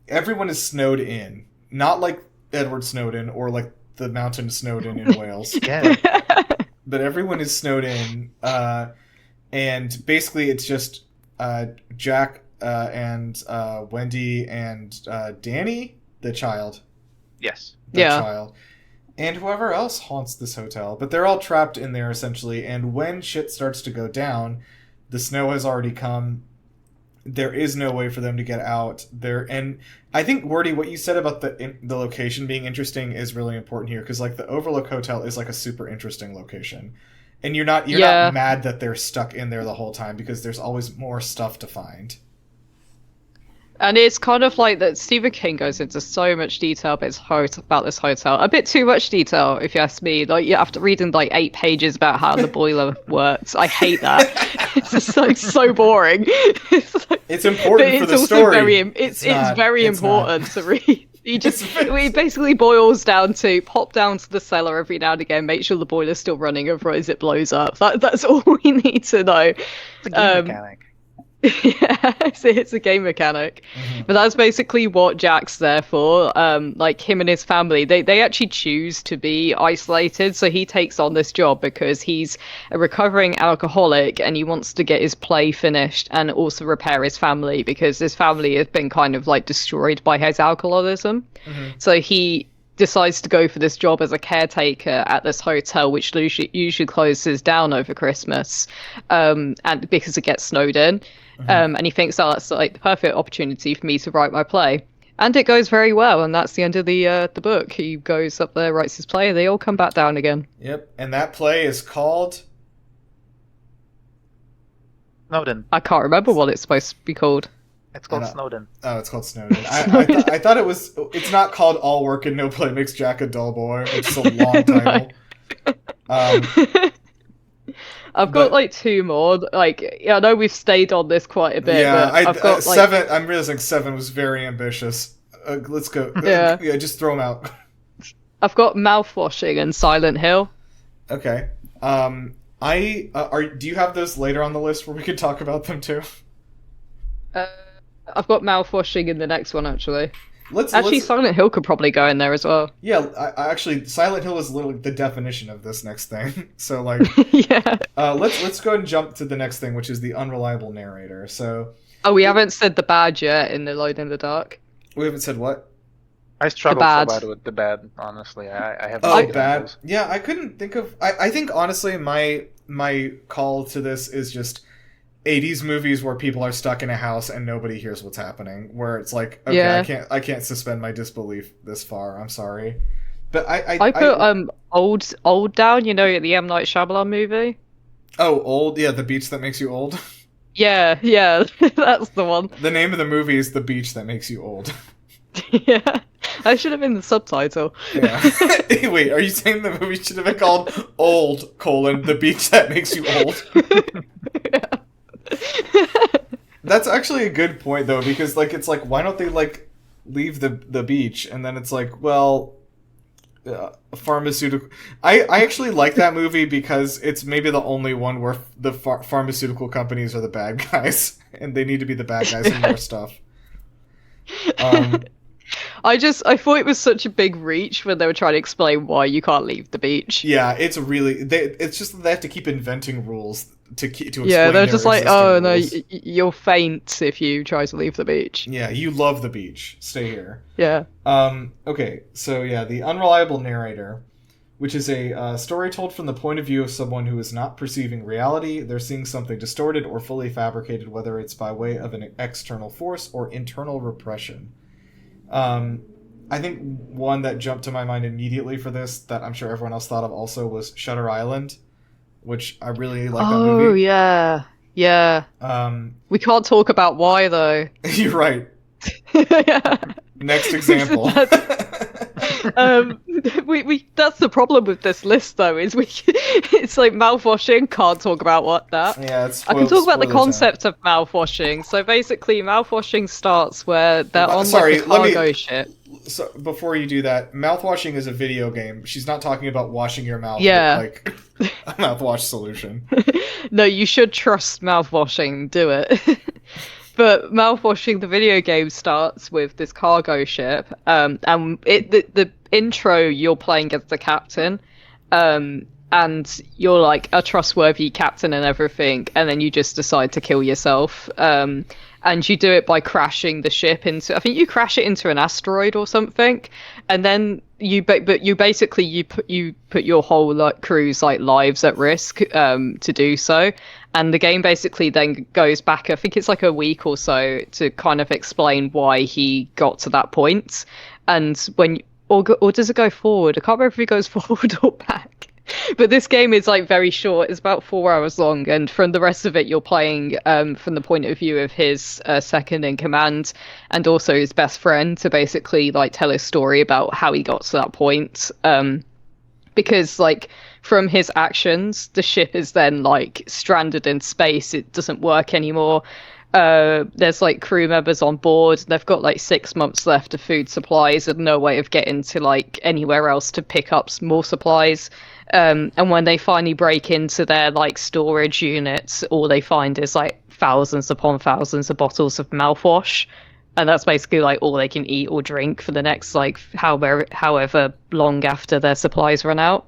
everyone is snowed in, not like Edward Snowden or like the mountain Snowden in Wales. Yeah. But everyone is snowed in, and basically it's just Jack and Wendy and Danny, the child. Yes. The Yeah. child. And whoever else haunts this hotel. But they're all trapped in there, essentially. And when shit starts to go down, the snow has already come. There is no way for them to get out there. And I think, Werty, what you said about the location being interesting is really important here. Because, like, the Overlook Hotel is, like, a super interesting location. And you're not mad that they're stuck in there the whole time, because there's always more stuff to find. And it's kind of like that Stephen King goes into so much detail about this hotel. A bit too much detail, if you ask me. Like, after reading like 8 pages about how the boiler works, I hate that. It's just like so boring. It's important for the story. It's very important to read. It basically boils down to pop down to the cellar every now and again, make sure the boiler's still running, otherwise it blows up. That's all we need to know. It's a game mechanic. Yeah, it's a game mechanic. Mm-hmm. But that's basically what Jack's there for. Like, him and his family, they actually choose to be isolated, so he takes on this job because he's a recovering alcoholic and he wants to get his play finished and also repair his family, because his family has been kind of like destroyed by his alcoholism. Mm-hmm. So he decides to go for this job as a caretaker at this hotel, which usually closes down over Christmas, and because it gets snowed in. And he thinks, oh, that's like the perfect opportunity for me to write my play. And it goes very well, and that's the end of the book. He goes up there, writes his play, and they all come back down again. Yep, and that play is called... Snowden. I can't remember what it's supposed to be called. It's called Snowden. Oh, it's called Snowden. I thought it was... It's not called All Work and No Play Makes Jack a Dull Boy, which is a long title. I've got like 2 more. Like, I know we've stayed on this quite a bit. Yeah, but I've got 7. I'm realizing 7 was very ambitious. Let's go. Yeah. Just throw them out. I've got Mouthwashing and Silent Hill. Okay. Do you have those later on the list where we could talk about them too? I've got Mouthwashing in the next one, actually. Let's Silent Hill could probably go in there as well. Yeah, I actually, Silent Hill is literally the definition of this next thing. So, like, Yeah. let's go and jump to the next thing, which is the unreliable narrator. So, Oh, we haven't said the bad yet in the Alone in the Dark. we haven't said what? I struggled bad. so bad with the bad, honestly. I have Oh, no bad. examples. Yeah, I couldn't think of. I think honestly, my call to this is just 80s movies where people are stuck in a house and nobody hears what's happening. Where it's like, okay, Yeah. I can't suspend my disbelief this far. I'm sorry, but I put old down. You know, the M. Night Shyamalan movie. Oh, old. Yeah, The Beach That Makes You Old. Yeah, that's the one. The name of the movie is The Beach That Makes You Old. Yeah, that should have been the subtitle. Yeah. Wait, are you saying the movie should have been called Old: The Beach That Makes You Old? That's actually a good point though, because like it's like, why don't they like leave the beach? And then it's like, well, pharmaceutical. I actually like that movie because it's maybe the only one where the pharmaceutical companies are the bad guys, and they need to be the bad guys in more stuff. I thought it was such a big reach when they were trying to explain why you can't leave the beach. Yeah, it's really it's just that they have to keep inventing rules to explain Yeah, they're their just like, existing oh no, rules. you'll faint if you try to leave the beach. Yeah, you love the beach. Stay here. Yeah. Okay, so yeah, the unreliable narrator, which is a story told from the point of view of someone who is not perceiving reality. They're seeing something distorted or fully fabricated, whether it's by way of an external force or internal repression. I think one that jumped to my mind immediately for this, that I'm sure everyone else thought of also, was Shutter Island, which I really like that movie. Oh yeah, yeah. We can't talk about why though. You're right. Yeah. Next example. We that's the problem with this list though, is it's like mouthwashing, can't talk about what that. Yeah, it's I can talk about the concept of mouthwashing. So basically mouthwashing starts where they're on like a cargo ship. So before you do that, mouthwashing is a video game. She's not talking about washing your mouth Yeah. with, like, a mouthwash solution. No, you should trust mouthwashing, do it. But mouthwashing, the video game, starts with this cargo ship, and the intro, you're playing as the captain, and you're like a trustworthy captain and everything, and then you just decide to kill yourself, and you do it by crashing the ship into, I think you crash it into an asteroid or something, and then you put your whole like crew's like lives at risk to do so. And the game basically then goes back, I think it's like a week or so, to kind of explain why he got to that point. And or does it go forward? I can't remember if it goes forward or back. But this game is like very short. It's about 4 hours long. And from the rest of it, you're playing from the point of view of his second in command and also his best friend, to basically like tell his story about how he got to that point. Because like from his actions, the ship is then like stranded in space. It doesn't work anymore. There's like crew members on board. They've got like 6 months left of food supplies and no way of getting to like anywhere else to pick up more supplies. And when they finally break into their like storage units, all they find is like thousands upon thousands of bottles of mouthwash. And that's basically like all they can eat or drink for the next like however long after their supplies run out.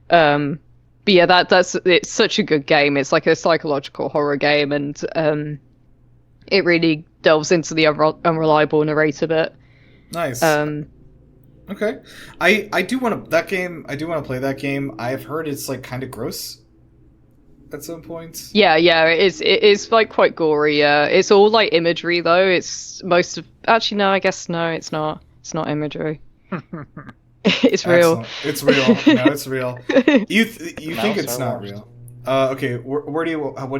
But yeah, it's such a good game. It's like a psychological horror game, and it really delves into the unreliable narrator bit. Nice. Okay, I do want to I do want to play that game. I've heard it's like kind of gross at some points. Yeah, it is like quite gory. It's all like imagery though. Actually no, I guess no, it's not. It's not imagery. It's real. Excellent. It's real. No, it's real. You think it's not real? Okay. What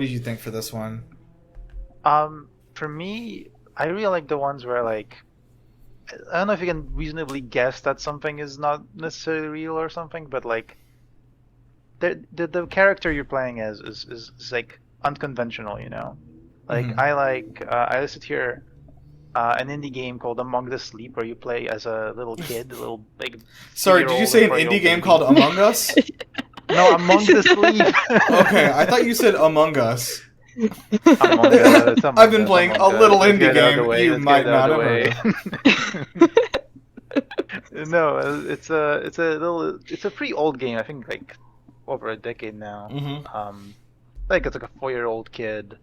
did you think for this one? For me, I really like the ones where like, I don't know if you can reasonably guess that something is not necessarily real or something, but like the character you're playing as is like unconventional, you know. Like I listed here an indie game called Among the Sleep, where you play as a little kid, a little like. Sorry, did you say an indie game called Among Us? No, Among the Sleep. Okay, I thought you said Among Us. I've been playing a little indie game you might not have heard. No, it's a pretty old game. I think like over a decade now. Like it's like a 4-year-old kid,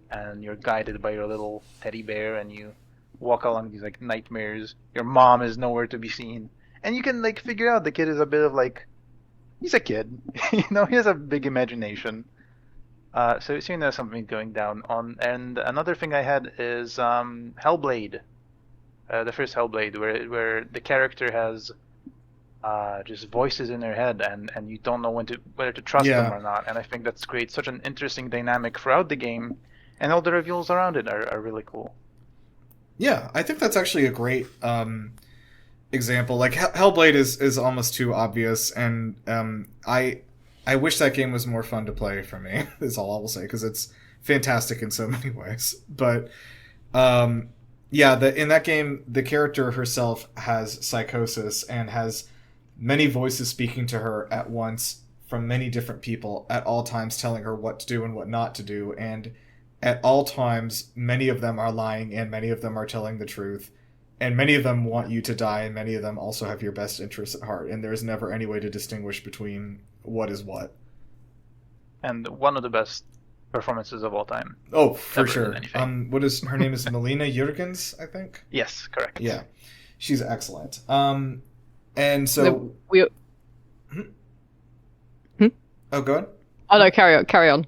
and you're guided by your little teddy bear, and you walk along these like nightmares. Your mom is nowhere to be seen, and you can like figure out the kid is a bit of like, he's a kid, you know, he has a big imagination. So you know something going down on. And another thing I had is Hellblade, the first Hellblade, where the character has just voices in their head, and you don't know whether to trust them or not. And I think that's creates such an interesting dynamic throughout the game, and all the reveals around it are really cool. Yeah, I think that's actually a great example. Like Hellblade is almost too obvious, and I wish that game was more fun to play for me, is all I will say, because it's fantastic in so many ways. But, in that game, the character herself has psychosis and has many voices speaking to her at once from many different people at all times, telling her what to do and what not to do. And at all times, many of them are lying and many of them are telling the truth. And many of them want you to die, and many of them also have your best interests at heart. And there's never any way to distinguish between what is what. And one of the best performances of all time. Oh, for Ever in sure. anything. What is her name? Is Melina Jurgens, I think. Yes, correct. Yeah, she's excellent. And so We. oh, go ahead. Oh no, carry on.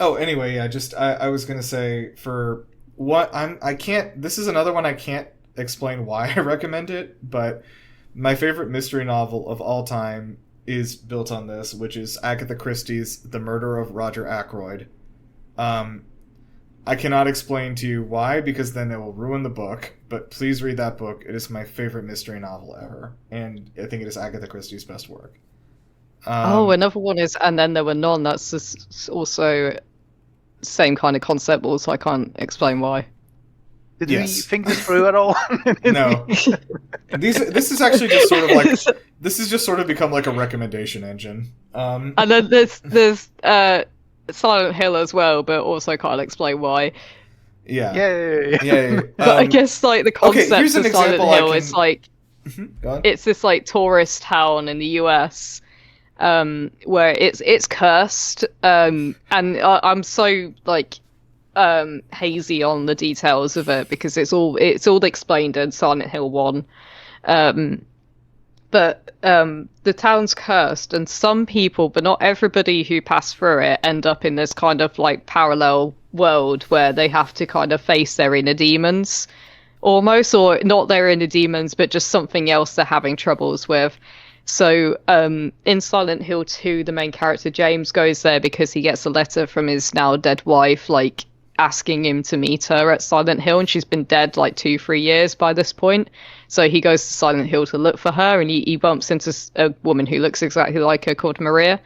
Oh, anyway, yeah. Just I was gonna say for what I can't. This is another one I can't explain why I recommend it, but my favorite mystery novel of all time is built on this, which is Agatha Christie's The Murder of Roger Ackroyd. I cannot explain to you why, because then it will ruin the book, but please read that book. It is my favorite mystery novel ever, and I think it is Agatha Christie's best work. Another one is And Then There Were None. That's just also same kind of concept, but also I can't explain why. Did Yes. we think this through at all? No. This is actually just sort of like... This has just sort of become like a recommendation engine. And then there's Silent Hill as well, but also can't explain why. Yeah. Yay! Yeah. But I guess like the concept here's an of Silent example I Hill can- is like Go on. it's this like tourist town in the US, where it's cursed, and I'm so like hazy on the details of it because it's all explained in Silent Hill 1. But the town's cursed, and some people, but not everybody who pass through it, end up in this kind of like parallel world where they have to kind of face their inner demons, almost, or not their inner demons, but just something else they're having troubles with. So in Silent Hill 2, the main character James goes there because he gets a letter from his now dead wife, like asking him to meet her at Silent Hill, and she's been dead like 2-3 years by this point. So he goes to Silent Hill to look for her, and he bumps into a woman who looks exactly like her called Maria.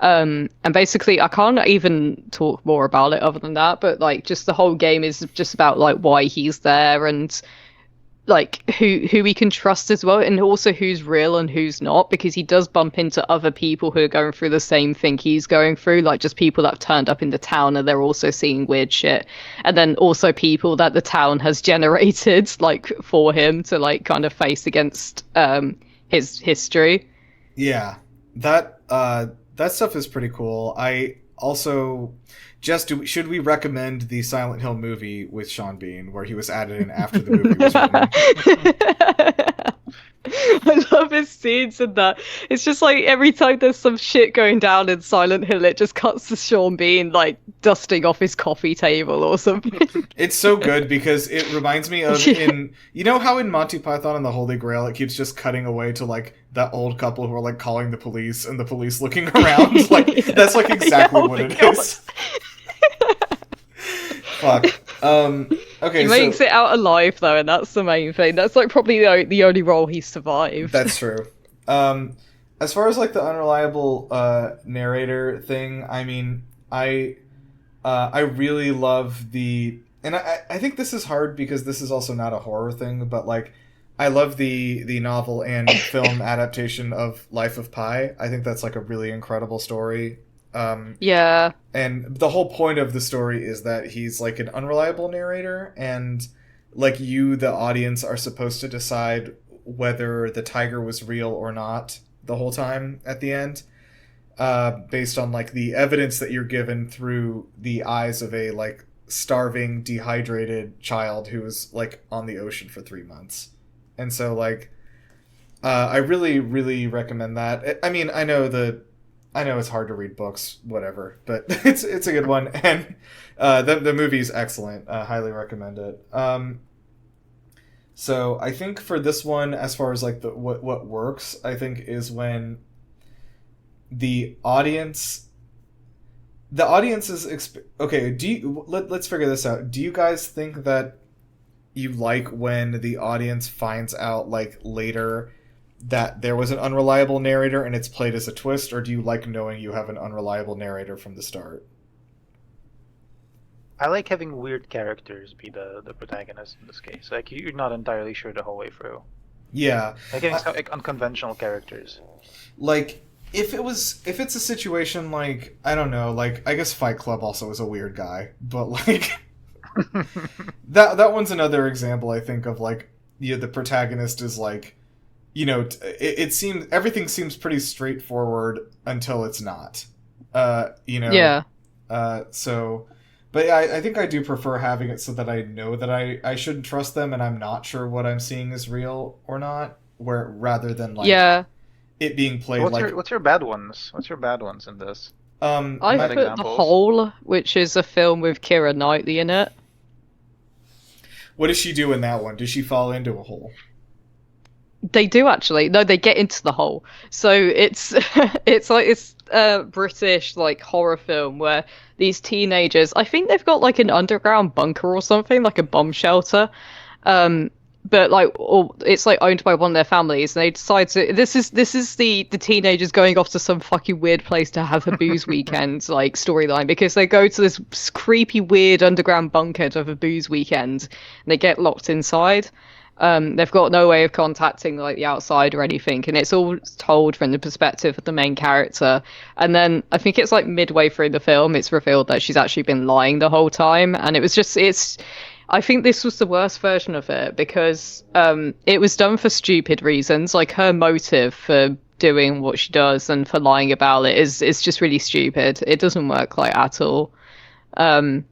And basically, I can't even talk more about it other than that, but like just the whole game is just about like why he's there and like who we can trust as well, and also who's real and who's not, because he does bump into other people who are going through the same thing he's going through, like just people that have turned up in the town and they're also seeing weird shit, and then also people that the town has generated like for him to like kind of face against his history. Yeah. That stuff is pretty cool. I also... Jess, should we recommend the Silent Hill movie with Sean Bean, where he was added in after the movie was written? I love his scenes in that. It's just like every time there's some shit going down in Silent Hill, it just cuts to Sean Bean like dusting off his coffee table or something. It's so good because it reminds me of in... You know how in Monty Python and the Holy Grail, it keeps just cutting away to like that old couple who are like calling the police and the police looking around? Like, that's like exactly what it is. Fuck. Okay, He makes it out alive though, and that's the main thing. That's like probably the only role he survived. That's true. As far as like the unreliable narrator thing, I mean, I really love the, and I think this is hard because this is also not a horror thing, but like I love the novel and film adaptation of Life of Pi. I think that's like a really incredible story. Yeah. And the whole point of the story is that he's like an unreliable narrator, and like you, the audience, are supposed to decide whether the tiger was real or not the whole time at the end, based on like the evidence that you're given through the eyes of a like starving, dehydrated child who was like on the ocean for 3 months. And so like I really, really recommend that. I mean, I know it's hard to read books, whatever, but it's a good one, and the movie's excellent. Highly recommend it. So I think for this one, as far as like what works, I think is when the audience is okay. Let's figure this out. Do you guys think that you like when the audience finds out like later that there was an unreliable narrator and it's played as a twist, or do you like knowing you have an unreliable narrator from the start? I like having weird characters be the protagonist in this case. Like you're not entirely sure the whole way through. Yeah. Like getting some like, unconventional characters. Like if it's a situation like, I don't know, like I guess Fight Club also is a weird guy, but like that one's another example I think of like the protagonist is like, you know, it seems everything seems pretty straightforward until it's not. You know. Yeah. So, but yeah, I think I do prefer having it so that I know that I shouldn't trust them, and I'm not sure what I'm seeing is real or not. Where rather than like Yeah, it being So played like what's your bad ones? What's your bad ones in this? I Bad my put The examples. Hole, which is a film with Keira Knightley in it. what does she do in that one? Does she fall into a hole? They do actually. No, they get into the hole. So it's it's like it's a British like horror film where these teenagers, I think they've got like an underground bunker or something, like a bomb shelter. Um, but like, or it's like owned by one of their families, and they decide to. This is the teenagers going off to some fucking weird place to have a booze weekend like storyline because they go to this creepy weird underground bunker to have a booze weekend, and they get locked inside. They've got no way of contacting like the outside or anything, and it's all told from the perspective of the main character. And then I think it's like midway through the film, it's revealed that she's actually been lying the whole time, and it was just it's. I think this was the worst version of it because it was done for stupid reasons. Like her motive for doing what she does and for lying about it is just really stupid. It doesn't work like at all. Um,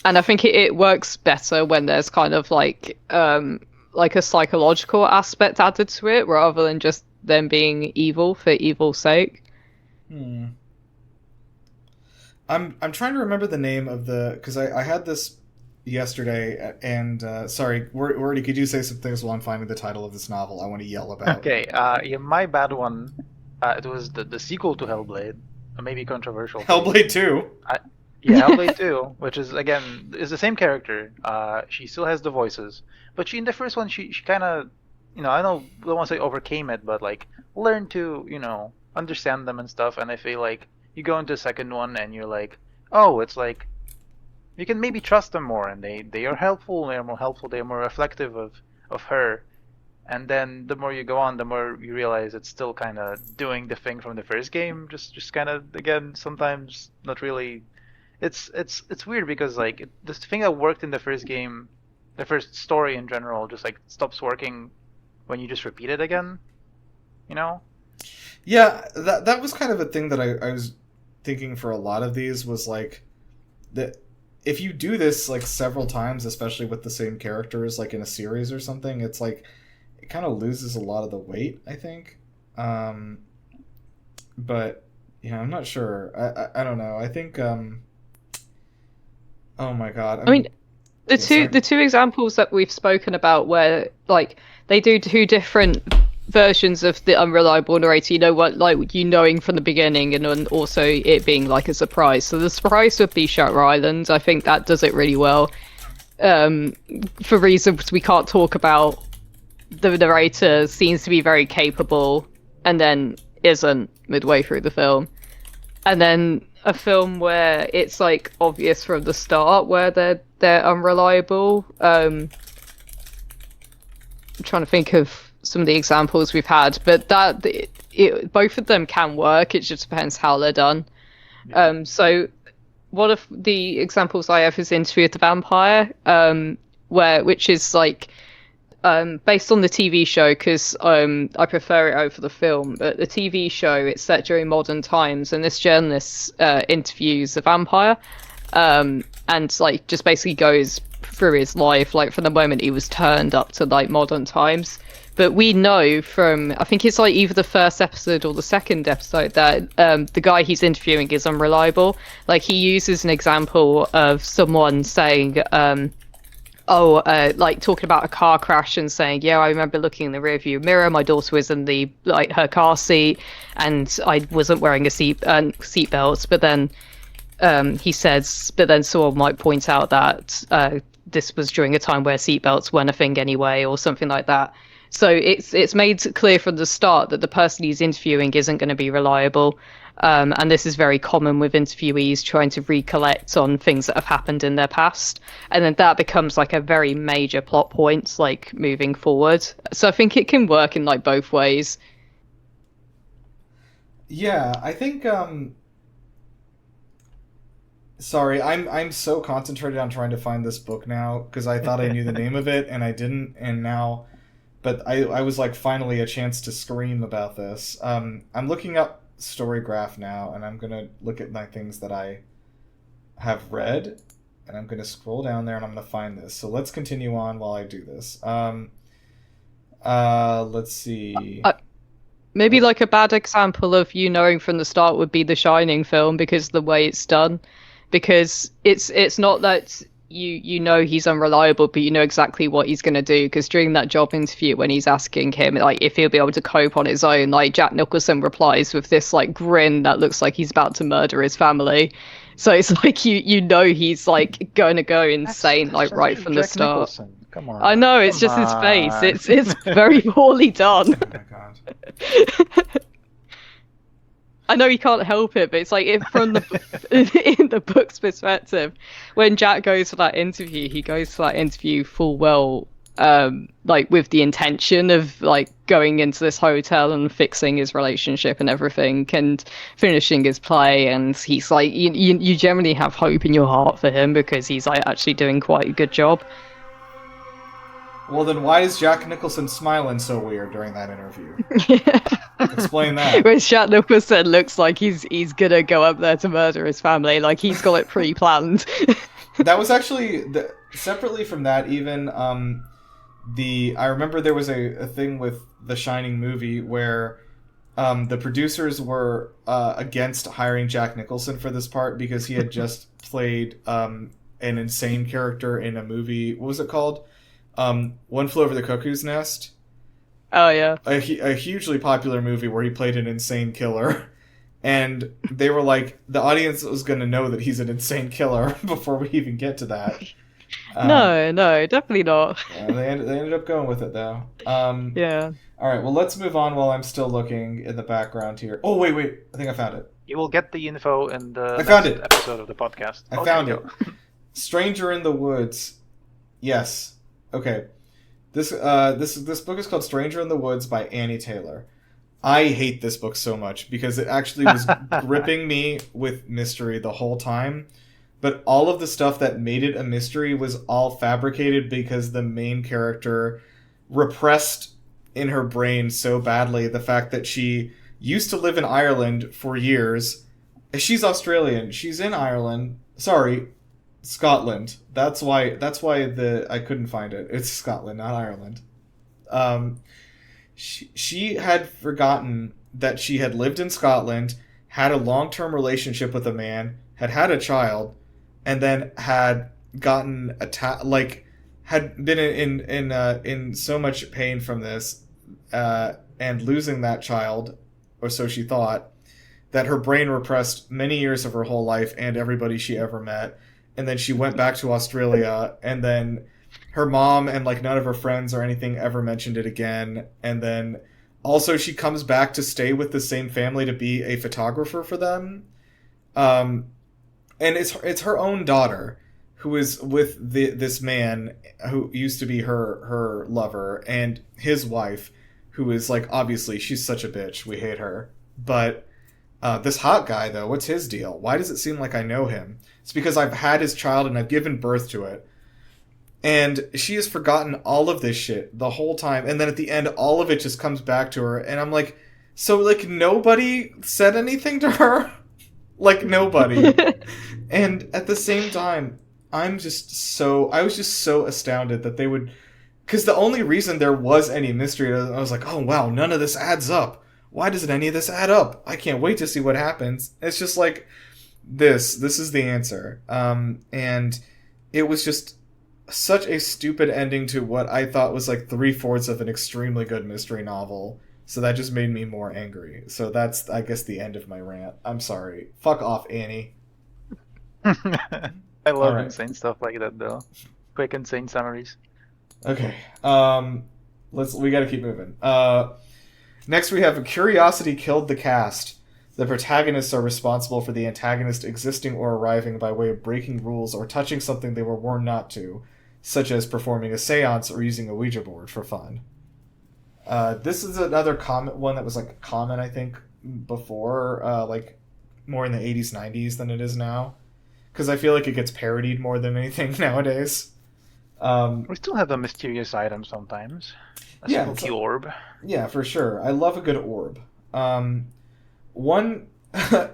and I think it works better when there's kind of like a psychological aspect added to it rather than just them being evil for evil's sake. Hmm. I'm trying to remember the name of the because I had this yesterday and sorry, Werty, could you say some things while I'm finding the title of this novel I want to yell about? Okay, yeah, my bad one. It was the sequel to Hellblade, a maybe controversial take. Hellblade 2. Yeah, Hellblade 2, which is again is the same character. She still has the voices, but she in the first one she kind of, I don't want to say overcame it, but like learned to understand them and stuff. And I feel like you go into the second one and you're like, oh, it's like you can maybe trust them more, and they are helpful. They are more helpful. They are more reflective of her. And then the more you go on, the more you realize it's still kind of doing the thing from the first game. Just kind of again sometimes not really. It's weird because like this thing that worked in the first game, the first story in general, just like stops working when you just repeat it again. You know? Yeah, that was kind of a thing that I was thinking for a lot of these was like that if you do this like several times, especially with the same characters like in a series or something, it's like it kind of loses a lot of the weight, I think. But yeah, I'm not sure. I don't know. I think oh my god. I mean, the Yeah, sorry. two examples that we've spoken about where like they do two different versions of the unreliable narrator, what, like you knowing from the beginning and then also it being like a surprise. So the surprise would be Shutter Island. I think that does it really well. For reasons we can't talk about, the narrator seems to be very capable and then isn't midway through the film. And then a film where it's like obvious from the start where they're unreliable. I'm trying to think of some of the examples we've had, but both of them can work. It just depends how they're done. So one of the examples I have is Interview with the Vampire, which is like based on the TV show because I prefer it over the film. But the TV show, it's set during modern times, and this journalist interviews a vampire, and like just basically goes through his life, like from the moment he was turned up to like modern times. But we know from, I think it's like either the first episode or the second episode, that the guy he's interviewing is unreliable. Like he uses an example of someone saying, like talking about a car crash and saying, yeah, I remember looking in the rearview mirror, my daughter was in the her car seat, and I wasn't wearing a seat belt. But then he says, but then someone might point out that this was during a time where seatbelts weren't a thing anyway, or something like that. So it's made clear from the start that the person he's interviewing isn't going to be reliable. And this is very common with interviewees trying to recollect on things that have happened in their past. And then that becomes like a very major plot point, like moving forward. So I think it can work in like both ways. Yeah, I think sorry, I'm so concentrated on trying to find this book now because I thought I knew the name of it and I didn't, and now, but I was like finally a chance to scream about this. I'm looking up story graph now, and I'm gonna look at my things that I have read, and I'm gonna scroll down there, and I'm gonna find this. So let's continue on while I do this. Let's see. Maybe like a bad example of you knowing from the start would be the Shining film, because of the way it's done. Because it's not that you know he's unreliable, but you know exactly what he's going to do. Because during that job interview, when he's asking him like if he'll be able to cope on his own, like Jack Nicholson replies with this like grin that looks like he's about to murder his family. So it's like you know he's like going to go insane That's right just from the Jack start. Nicholson. Come on. I know, it's Come just his face. on. It's very poorly done. Oh my god. I know you can't help it, but it's like from the in the book's perspective, when Jack goes for that interview, he goes for that interview full well, like with the intention of like going into this hotel and fixing his relationship and everything and finishing his play. And he's like, you generally have hope in your heart for him because he's like actually doing quite a good job. Well, then why is Jack Nicholson smiling so weird during that interview? Explain that. When Jack Nicholson looks like he's gonna go up there to murder his family, like he's got it pre-planned. That was actually separately from that. Even I remember there was a thing with the Shining movie where the producers were against hiring Jack Nicholson for this part because he had just played an insane character in a movie. What was it called? One Flew Over the Cuckoo's Nest. Oh yeah, A hugely popular movie where he played an insane killer, and they were like, the audience was going to know that he's an insane killer before we even get to that. No, definitely not. Yeah, they ended up going with it though. Yeah. All right, well, let's move on while I'm still looking in the background here. Oh wait, I think I found it. You will get the info in the found next it. episode of the podcast. I found it. Stranger in the Woods. Yes. Okay. This book is called Stranger in the Woods by Annie Taylor. I hate this book so much because it actually was gripping me with mystery the whole time. But all of the stuff that made it a mystery was all fabricated because the main character repressed in her brain so badly the fact that she used to live in Ireland for years. She's Australian. She's in Ireland. Sorry, Scotland. That's why I couldn't find it. It's Scotland, not Ireland. She had forgotten that she had lived in Scotland, had a long-term relationship with a man, had a child, and then had gotten had been in so much pain from this, and losing that child, or so she thought, that her brain repressed many years of her whole life and everybody she ever met. And then she went back to Australia, and then her mom and like none of her friends or anything ever mentioned it again. And then also she comes back to stay with the same family to be a photographer for them. And it's her own daughter who is with this man who used to be her lover, and his wife, who is like, obviously she's such a bitch. We hate her. But this hot guy, though, what's his deal? Why does it seem like I know him? It's because I've had his child and I've given birth to it. And she has forgotten all of this shit the whole time. And then at the end, all of it just comes back to her. And I'm like, so, like, nobody said anything to her? Like, nobody. And at the same time, I was just so astounded that they would... Because the only reason there was any mystery, I was like, oh, wow, none of this adds up. Why doesn't any of this add up? I can't wait to see what happens. It's just like, this is the answer. And it was just such a stupid ending to what I thought was like 3/4 of an extremely good mystery novel. So that just made me more angry. So that's, I guess, the end of my rant. I'm sorry. Fuck off, Annie. I love Alright. insane stuff like that, though. Quick, insane summaries. Okay. We gotta keep moving. Next we have Curiosity Killed the Cast. The protagonists are responsible for the antagonist existing or arriving by way of breaking rules or touching something they were warned not to, such as performing a seance or using a Ouija board for fun. This is another common one that was like common, I think, before, like more in the 80s, 90s than it is now. Because I feel like it gets parodied more than anything nowadays. We still have a mysterious item sometimes. A Yeah, spooky orb. Yeah, for sure. I love a good orb. one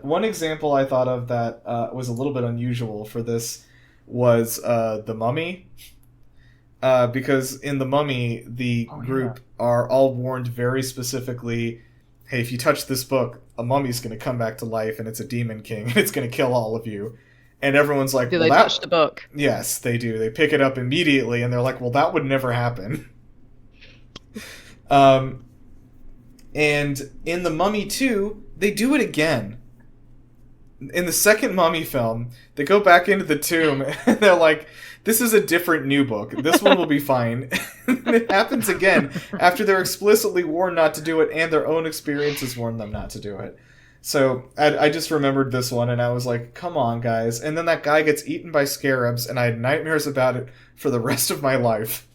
one example I thought of that was a little bit unusual for this was The Mummy. Because in The Mummy, the group are all warned very specifically, hey, if you touch this book, a mummy's going to come back to life and it's a demon king and it's going to kill all of you. And everyone's like, Do they touch the book? Yes, they do. They pick it up immediately and they're like, well, that would never happen. And in The Mummy 2, they do it again. In the second Mummy film, they go back into the tomb and they're like, this is a different new book. This one will be fine. It happens again after they're explicitly warned not to do it and their own experiences warn them not to do it. So I just remembered this one and I was like, come on, guys. And then that guy gets eaten by scarabs and I had nightmares about it for the rest of my life.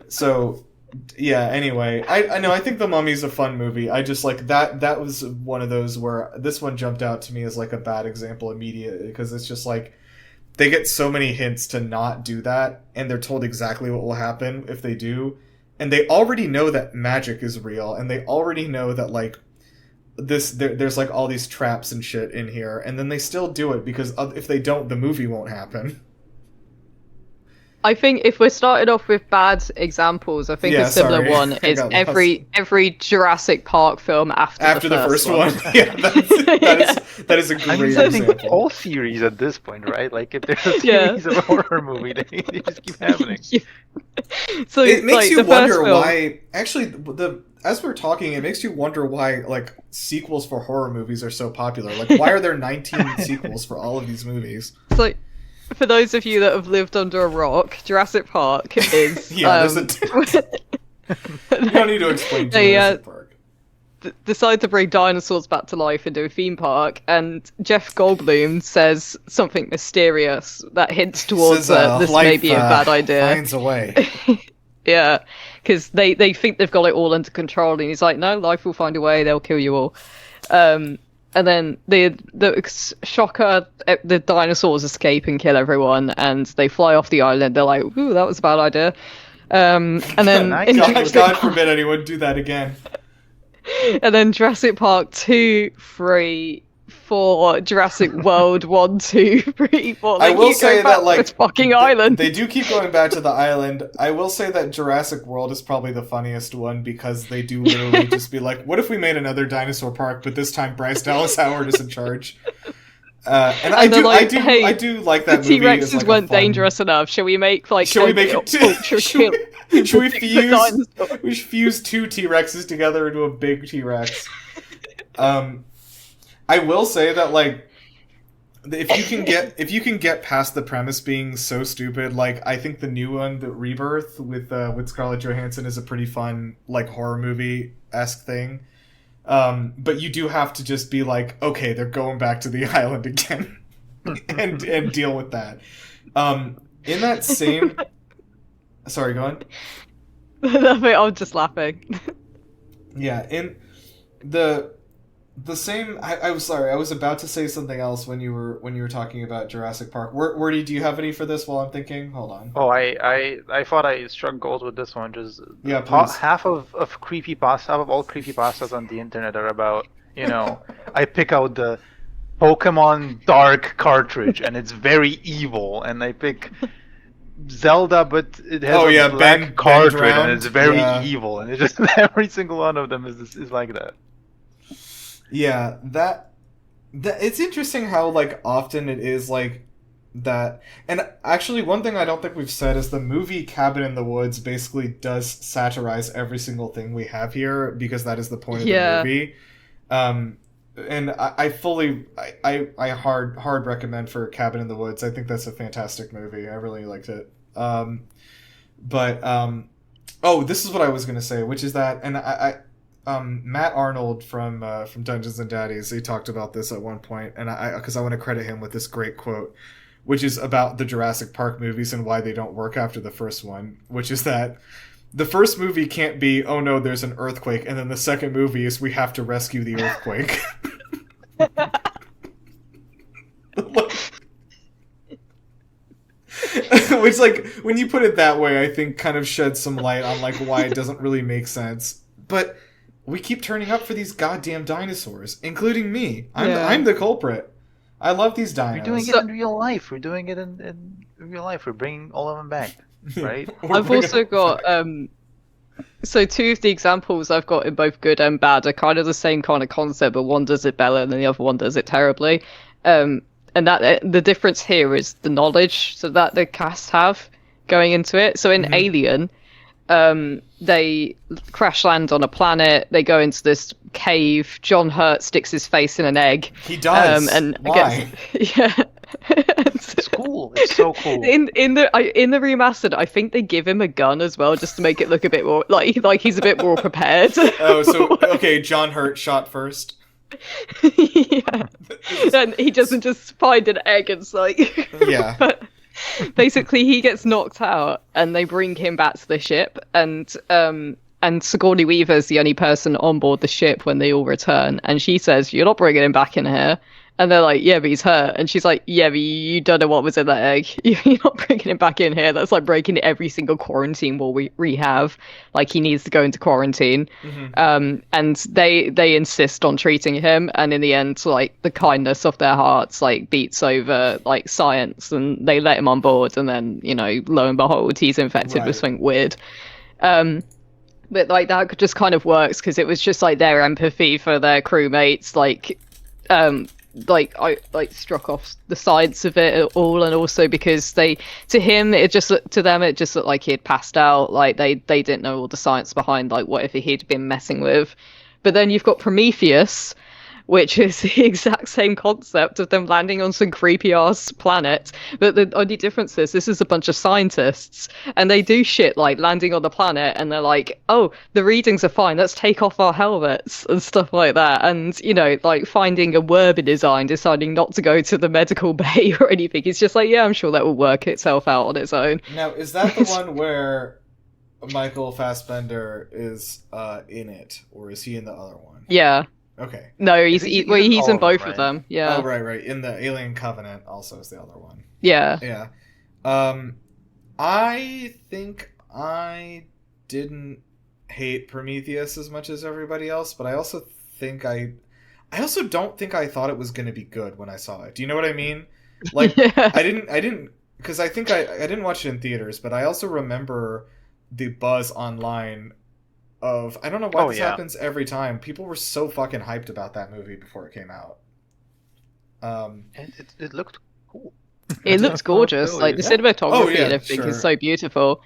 So... yeah, anyway, I know, I think The Mummy's a fun movie. I just, like, that was one of those where this one jumped out to me as, like, a bad example immediately, because it's just, like, they get so many hints to not do that, and they're told exactly what will happen if they do, and they already know that magic is real, and they already know that, like, there's, like, all these traps and shit in here, and then they still do it, because if they don't, the movie won't happen. I think if we're starting off with bad examples, I think a similar one is every Jurassic Park film after the first one. Yeah, that is a great example. All series at this point, right? Like if there's a series of a horror movie, they just keep happening. So it makes you wonder why. Actually, as we're talking, it makes you wonder why like sequels for horror movies are so popular. Like, why are there 19 sequels for all of these movies? So, for those of you that have lived under a rock, Jurassic Park is... You don't need to explain Jurassic Park. Decide to bring dinosaurs back to life into a theme park, and Jeff Goldblum says something mysterious that hints towards this may be a bad idea. Finds a way. Yeah, because they think they've got it all under control, and he's like, no, life will find a way, they'll kill you all. And then the shocker, the dinosaurs escape and kill everyone, and they fly off the island. They're like, "Ooh, that was a bad idea." And then God forbid anyone do that again. And then Jurassic Park 2, 3, 4, Jurassic World 1, 2, 3, 4. I will say that like this fucking island. They do keep going back to the island. I will say that Jurassic World is probably the funniest one because they do literally just be like, "What if we made another dinosaur park, but this time Bryce Dallas Howard is in charge?" And I do like that movie. T-Rexes like weren't dangerous enough. Shall we make like? Should we fuse two T-Rexes together into a big T-Rex? I will say that like if you can get past the premise being so stupid, like I think the new one, the Rebirth with Scarlett Johansson, is a pretty fun like horror movie-esque thing. But you do have to just be like, okay, they're going back to the island again, and deal with that. In that same, sorry, go on. I'm just laughing. Yeah, in the same. I was sorry. I was about to say something else when you were talking about Jurassic Park. Werty, do you have any for this while I'm thinking? Hold on. Oh, I thought I struck gold with this one. Just yeah, please. Half of all creepypastas on the internet are about, I pick out the Pokemon Dark cartridge and it's very evil, and I pick Zelda, but it has a black cartridge and it's very evil, and it just every single one of them is like that. Yeah, that it's interesting how like often it is like that. And actually, one thing I don't think we've said is the movie Cabin in the Woods basically does satirize every single thing we have here, because that is the point of the movie. And I hard recommend for Cabin in the Woods. I think that's a fantastic movie. I really liked it. Oh, this is what I was gonna say, which is that, and Matt Arnold from Dungeons and Daddies, he talked about this at one point, and because I want to credit him with this great quote, which is about the Jurassic Park movies and why they don't work after the first one, which is that the first movie can't be, oh no, there's an earthquake, and then the second movie is we have to rescue the earthquake. Which, like, when you put it that way, I think kind of sheds some light on like why it doesn't really make sense. But We keep turning up for these goddamn dinosaurs, including me. Yeah. I'm the culprit. I love these dinos. We're doing it in real life. We're doing it in real life. We're bringing all of them back, right? I've also got so two of the examples I've got in both good and bad are kind of the same kind of concept, but one does it better and the other one does it terribly. And that the difference here is the knowledge so that the cast have going into it. So in Alien, they crash land on a planet. They go into this cave. John Hurt sticks his face in an egg. He does. And Why? Yeah. It's cool. It's so cool. In the remastered, I think they give him a gun as well, just to make it look a bit more like he's a bit more prepared. Oh, so okay, John Hurt shot first. Yeah, and he doesn't just find an egg and it's like Yeah. But basically, he gets knocked out, and they bring him back to the ship, and Sigourney Weaver is the only person on board the ship when they all return, and she says, "You're not bringing him back in here." And they're like, "Yeah, but he's hurt." And she's like, "Yeah, but you don't know what was in that egg. You're not bringing him back in here. That's like breaking every single quarantine wall we have. Like, he needs to go into quarantine." And they insist on treating him. And in the end, like, the kindness of their hearts, like, beats over, like, science. And they let him on board. And then, you know, lo and behold, he's infected with something weird. But like, that just kind of works because it was just like their empathy for their crewmates, I struck off the sides of it all, and also because to them it just looked like he had passed out. Like they didn't know all the science behind like whatever he'd been messing with. But then you've got Prometheus, which is the exact same concept of them landing on some creepy ass planet. But the only difference is this is a bunch of scientists, and they do shit like landing on the planet, and they're like, "Oh, the readings are fine. Let's take off our helmets," and stuff like that. And you know, like finding a worm in his eye and deciding not to go to the medical bay or anything. He's just like, "Yeah, I'm sure that will work itself out on its own." Now, is that the one where Michael Fassbender is in it, or is he in the other one? Yeah. Okay. No, he's in both of them. Yeah. Oh, right. In the Alien Covenant also is the other one. Yeah. Yeah. I think I didn't hate Prometheus as much as everybody else, but I also don't think I thought it was going to be good when I saw it. Do you know what I mean? Like, Yeah. I didn't, because I think I didn't watch it in theaters, but I also remember the buzz online of, I don't know why happens every time. People were so fucking hyped about that movie before it came out. It looked cool. It looks gorgeous. Like the cinematography and everything is so beautiful.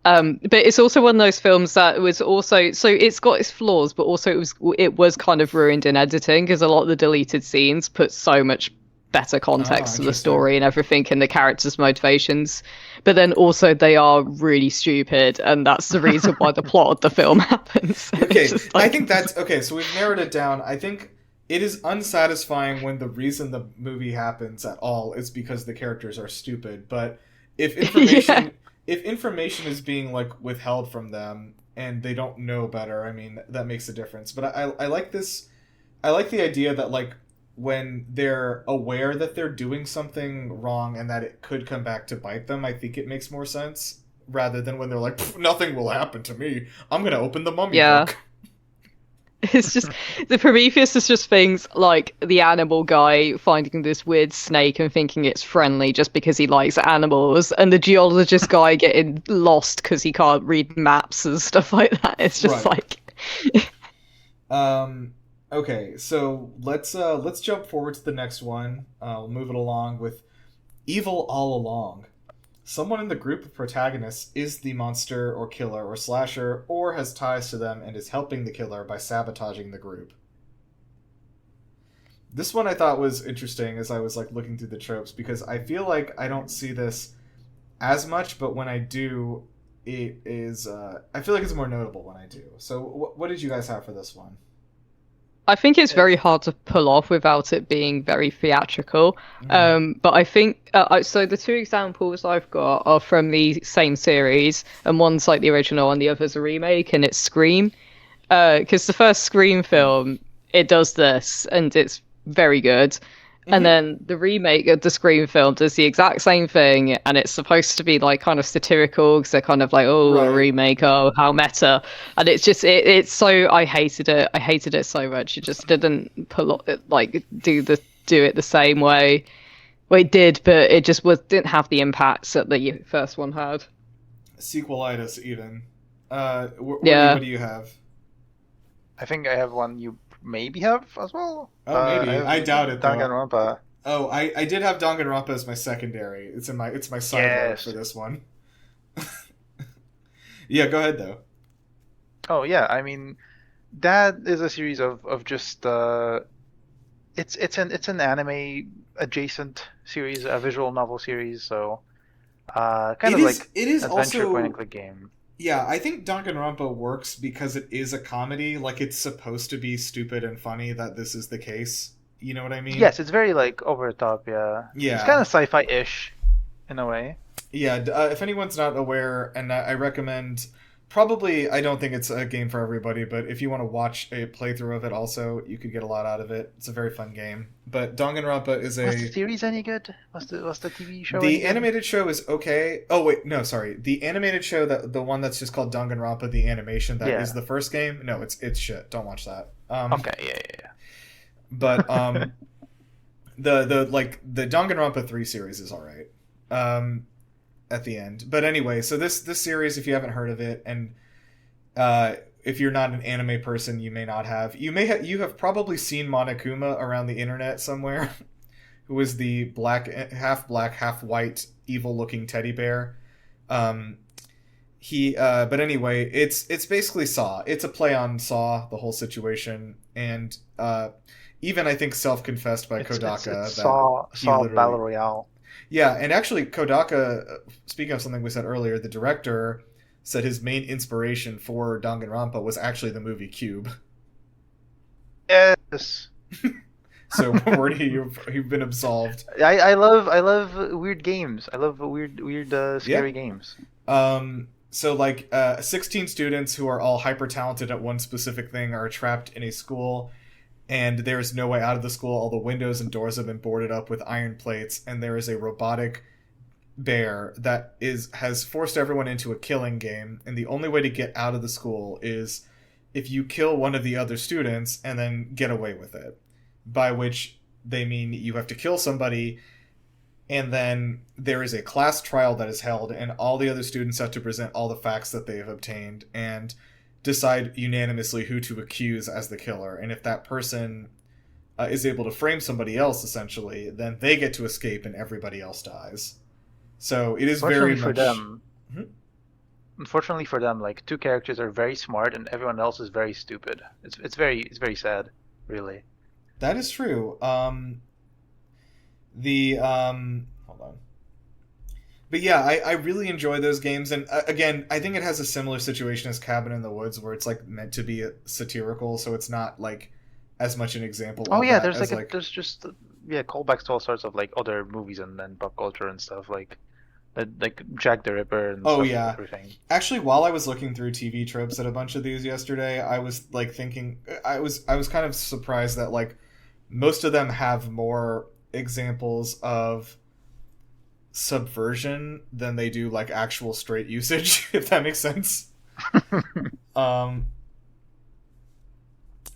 But it's also one of those films that was also, so it's got its flaws, but also it was kind of ruined in editing because a lot of the deleted scenes put so much better context to the story and everything and the characters' motivations. But then also they are really stupid, and that's the reason why the plot of the film happens. Okay, I think that's okay. So we've narrowed it down. I think it is unsatisfying when the reason the movie happens at all is because the characters are stupid. But if information is being like withheld from them and they don't know better, I mean that makes a difference. But I like this. I like the idea that like when they're aware that they're doing something wrong and that it could come back to bite them, I think it makes more sense rather than when they're like, nothing will happen to me. I'm gonna open the mummy book. It's just the Prometheus is just things like the animal guy finding this weird snake and thinking it's friendly just because he likes animals, and the geologist guy getting lost because he can't read maps and stuff like that. It's just Okay, so let's jump forward to the next one. We'll move it along with Evil All Along. Someone in the group of protagonists is the monster or killer or slasher, or has ties to them and is helping the killer by sabotaging the group. This one I thought was interesting as I was like looking through the tropes, because I feel like I don't see this as much, but when I do, it is. I feel like it's more notable when I do. So, what did you guys have for this one? I think it's very hard to pull off without it being very theatrical. But I think so. The two examples I've got are from the same series, and one's like the original, and the other's a remake, and it's Scream. Because the first Scream film, it does this, and it's very good. And then the remake of the Scream film does the exact same thing, and it's supposed to be like kind of satirical because they're kind of like, oh, a Right. remake, oh, how meta, and it's just it's so I hated it. I hated it so much. It just didn't like do it the same way. Well, it did, but it just didn't have the impacts that the first one had. Sequelitis, even. Yeah. What do you have? I think I have one you maybe have as well. Oh, maybe. I have I doubt it, though. Danganronpa. Oh, I did have Danganronpa as my secondary. It's my sidebar Yes. for this one. Yeah, go ahead though. Oh yeah, I mean that is a series of just it's an anime adjacent series, a visual novel series, so kind of like It is adventure also point and click game. yeah. I think Danganronpa works because it is a comedy. Like it's supposed to be stupid and funny. That this is the case. You know what I mean? Yes, it's very like over the top, yeah. Yeah. It's kind of sci-fi-ish in a way. Yeah. If anyone's not aware, and I recommend. Probably, I don't think it's a game for everybody, but if you want to watch a playthrough of it also, you could get a lot out of it. It's a very fun game. But Danganronpa is Was the series any good? Was the TV show any The good? animated show is okay. Oh, wait, no, sorry. The animated show, the one that's just called Danganronpa, the animation, that is Yeah. the first game. No, it's shit. Don't watch that. Okay, yeah. But the Danganronpa 3 series is alright. At the end. But anyway, so this series, if you haven't heard of it, and if you're not an anime person, you may not have. You have probably seen Monokuma around the internet somewhere, who is the black, half white, evil looking teddy bear. But anyway, it's basically Saw. It's a play on Saw, the whole situation, and even I think self-confessed by Kodaka It's that Saw he Battle literally. Royale. Yeah, and actually, Kodaka, speaking of something we said earlier, the director said his main inspiration for Danganronpa was actually the movie Cube. Yes. So, Werty, you've been absolved. I love weird games. I love weird scary games. So, like, 16 students who are all hyper talented at one specific thing are trapped in a school, and there is no way out of the school. All the windows and doors have been boarded up with iron plates, and there is a robotic bear that has forced everyone into a killing game, and the only way to get out of the school is if you kill one of the other students and then get away with it. By which they mean you have to kill somebody, and then there is a class trial that is held, and all the other students have to present all the facts that they have obtained and decide unanimously who to accuse as the killer. And if that person is able to frame somebody else, essentially, then they get to escape and everybody else dies. So it is very much... Unfortunately for them, like two characters are very smart and everyone else is very stupid. It's very sad, really. That is true. Hold on. But yeah, I really enjoy those games, and again, I think it has a similar situation as Cabin in the Woods, where it's like meant to be satirical, so it's not like as much an example. Oh of yeah, that there's there's just callbacks to all sorts of like other movies and pop culture and stuff like Jack the Ripper and Oh stuff, yeah. everything. Actually, while I was looking through TV tropes at a bunch of these yesterday, I was like thinking I was kind of surprised that like most of them have more examples of subversion than they do like actual straight usage, if that makes sense.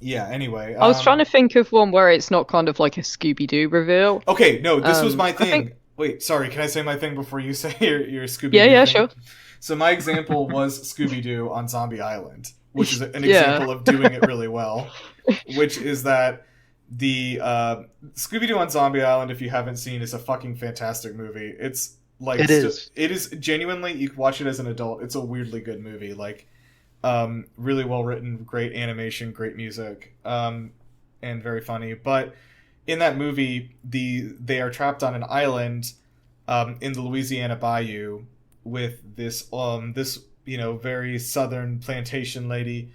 Yeah, anyway. I was trying to think of one where it's not kind of like a Scooby-Doo reveal. Okay, no, this was my thing. think... Wait, sorry, can I say my thing before you say your Scooby-Doo Yeah, thing? sure. So my example was Scooby-Doo on Zombie Island, which is an example of doing it really well, which is that the Scooby-Doo on Zombie Island, if you haven't seen, is a fucking fantastic movie. It's like it is genuinely, you can watch it as an adult. It's a weirdly good movie, like really well written, great animation, great music, and very funny. But in that movie, they are trapped on an island in the Louisiana Bayou with this very southern plantation lady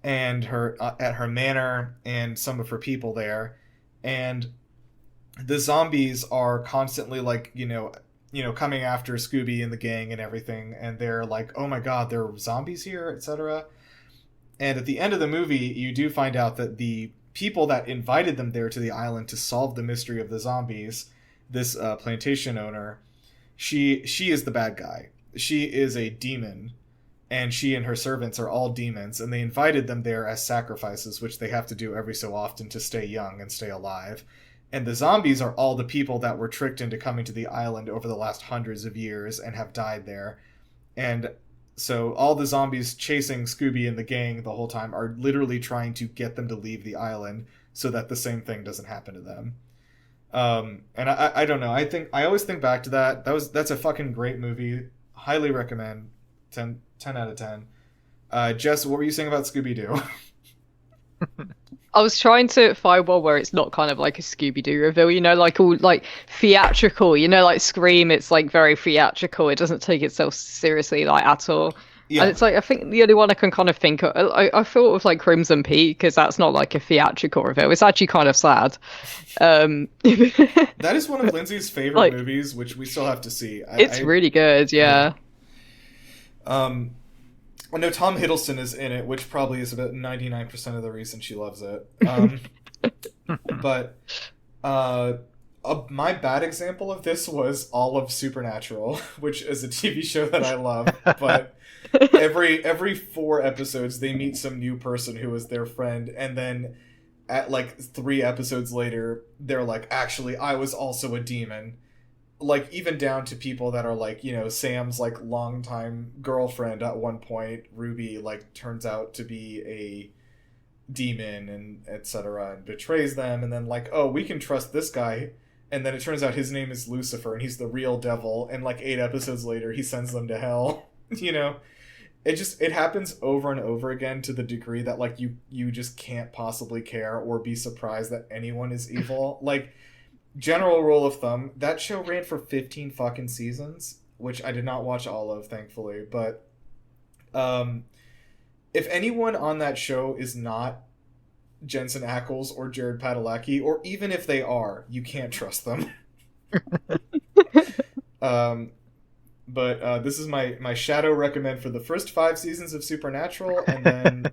and her at her manor and some of her people there, and the zombies are constantly like coming after Scooby and the gang and everything, and they're like, oh my god, there are zombies here, etc. And at the end of the movie, you do find out that the people that invited them there to the island to solve the mystery of the zombies, this plantation owner, she is the bad guy. She is a demon, and she and her servants are all demons, and they invited them there as sacrifices, which they have to do every so often to stay young and stay alive. And the zombies are all the people that were tricked into coming to the island over the last hundreds of years and have died there. And so all the zombies chasing Scooby and the gang the whole time are literally trying to get them to leave the island so that the same thing doesn't happen to them. And I don't know. I always think back to that. That's a fucking great movie. Highly recommend. 10 out of 10. Jess, what were you saying about Scooby-Doo? I was trying to find one where it's not kind of like a Scooby-Doo reveal, you know, like all like theatrical, you know, like Scream, it's like very theatrical. It doesn't take itself seriously like at all. Yeah. And it's like, I think the only one I can kind of think of, I thought of like Crimson Peak, because that's not like a theatrical reveal. It's actually kind of sad. That is one of Lindsay's favorite like, movies, which we still have to see. It's really good, yeah. I know Tom Hiddleston is in it, which probably is about 99% of the reason she loves it. But my bad example of this was all of Supernatural, which is a TV show that I love. But every 4 episodes, they meet some new person who is their friend, and then at like 3 episodes later, they're like, actually, I was also a demon. Like, even down to people that are like, you know, Sam's like longtime girlfriend at one point, Ruby, like turns out to be a demon and etc. and betrays them, and then like, oh, we can trust this guy, and then it turns out his name is Lucifer and he's the real devil, and like 8 episodes later he sends them to hell. You know, it happens over and over again to the degree that like you just can't possibly care or be surprised that anyone is evil. Like, general rule of thumb, that show ran for 15 fucking seasons, which I did not watch all of, thankfully, but if anyone on that show is not Jensen Ackles or Jared Padalecki, or even if they are, you can't trust them. But this is my shadow recommend for the first 5 seasons of Supernatural, and then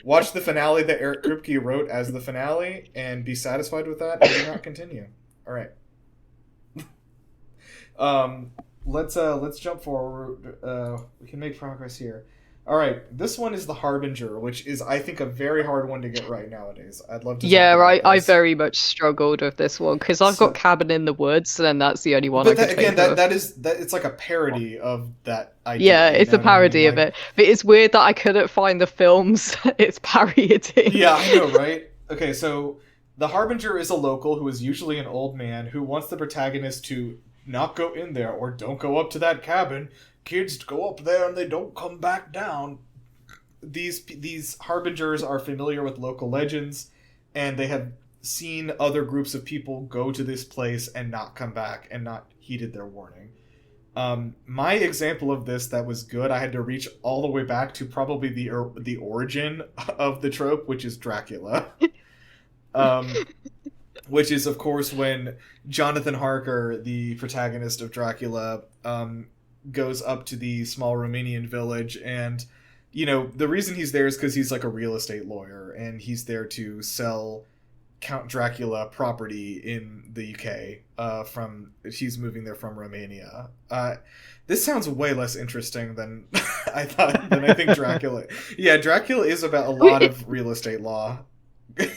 watch the finale that Eric Kripke wrote as the finale, and be satisfied with that, and do not continue. All right. Let's jump forward. We can make progress here. All right, this one is The Harbinger, which is, I think, a very hard one to get right nowadays. I'd love to. Yeah, I very much struggled with this one because I've got Cabin in the Woods, and that's the only one I could think of. It's like a parody of that idea. Yeah, it's a parody of it. But it's weird that I couldn't find the films it's parodying. Yeah, I know, right? Okay, so The Harbinger is a local who is usually an old man who wants the protagonist to not go in there or don't go up to that cabin. Kids go up there and they don't come back down. These harbingers are familiar with local legends, and they have seen other groups of people go to this place and not come back and not heeded their warning. My example of this that was good, I had to reach all the way back to probably the origin of the trope, which is Dracula. Which is, of course, when Jonathan Harker, the protagonist of Dracula, goes up to the small Romanian village, and you know the reason he's there is because he's like a real estate lawyer, and he's there to sell Count Dracula property in the UK. He's moving there from Romania. This sounds way less interesting than I think Dracula. Yeah, Dracula is about a lot of real estate law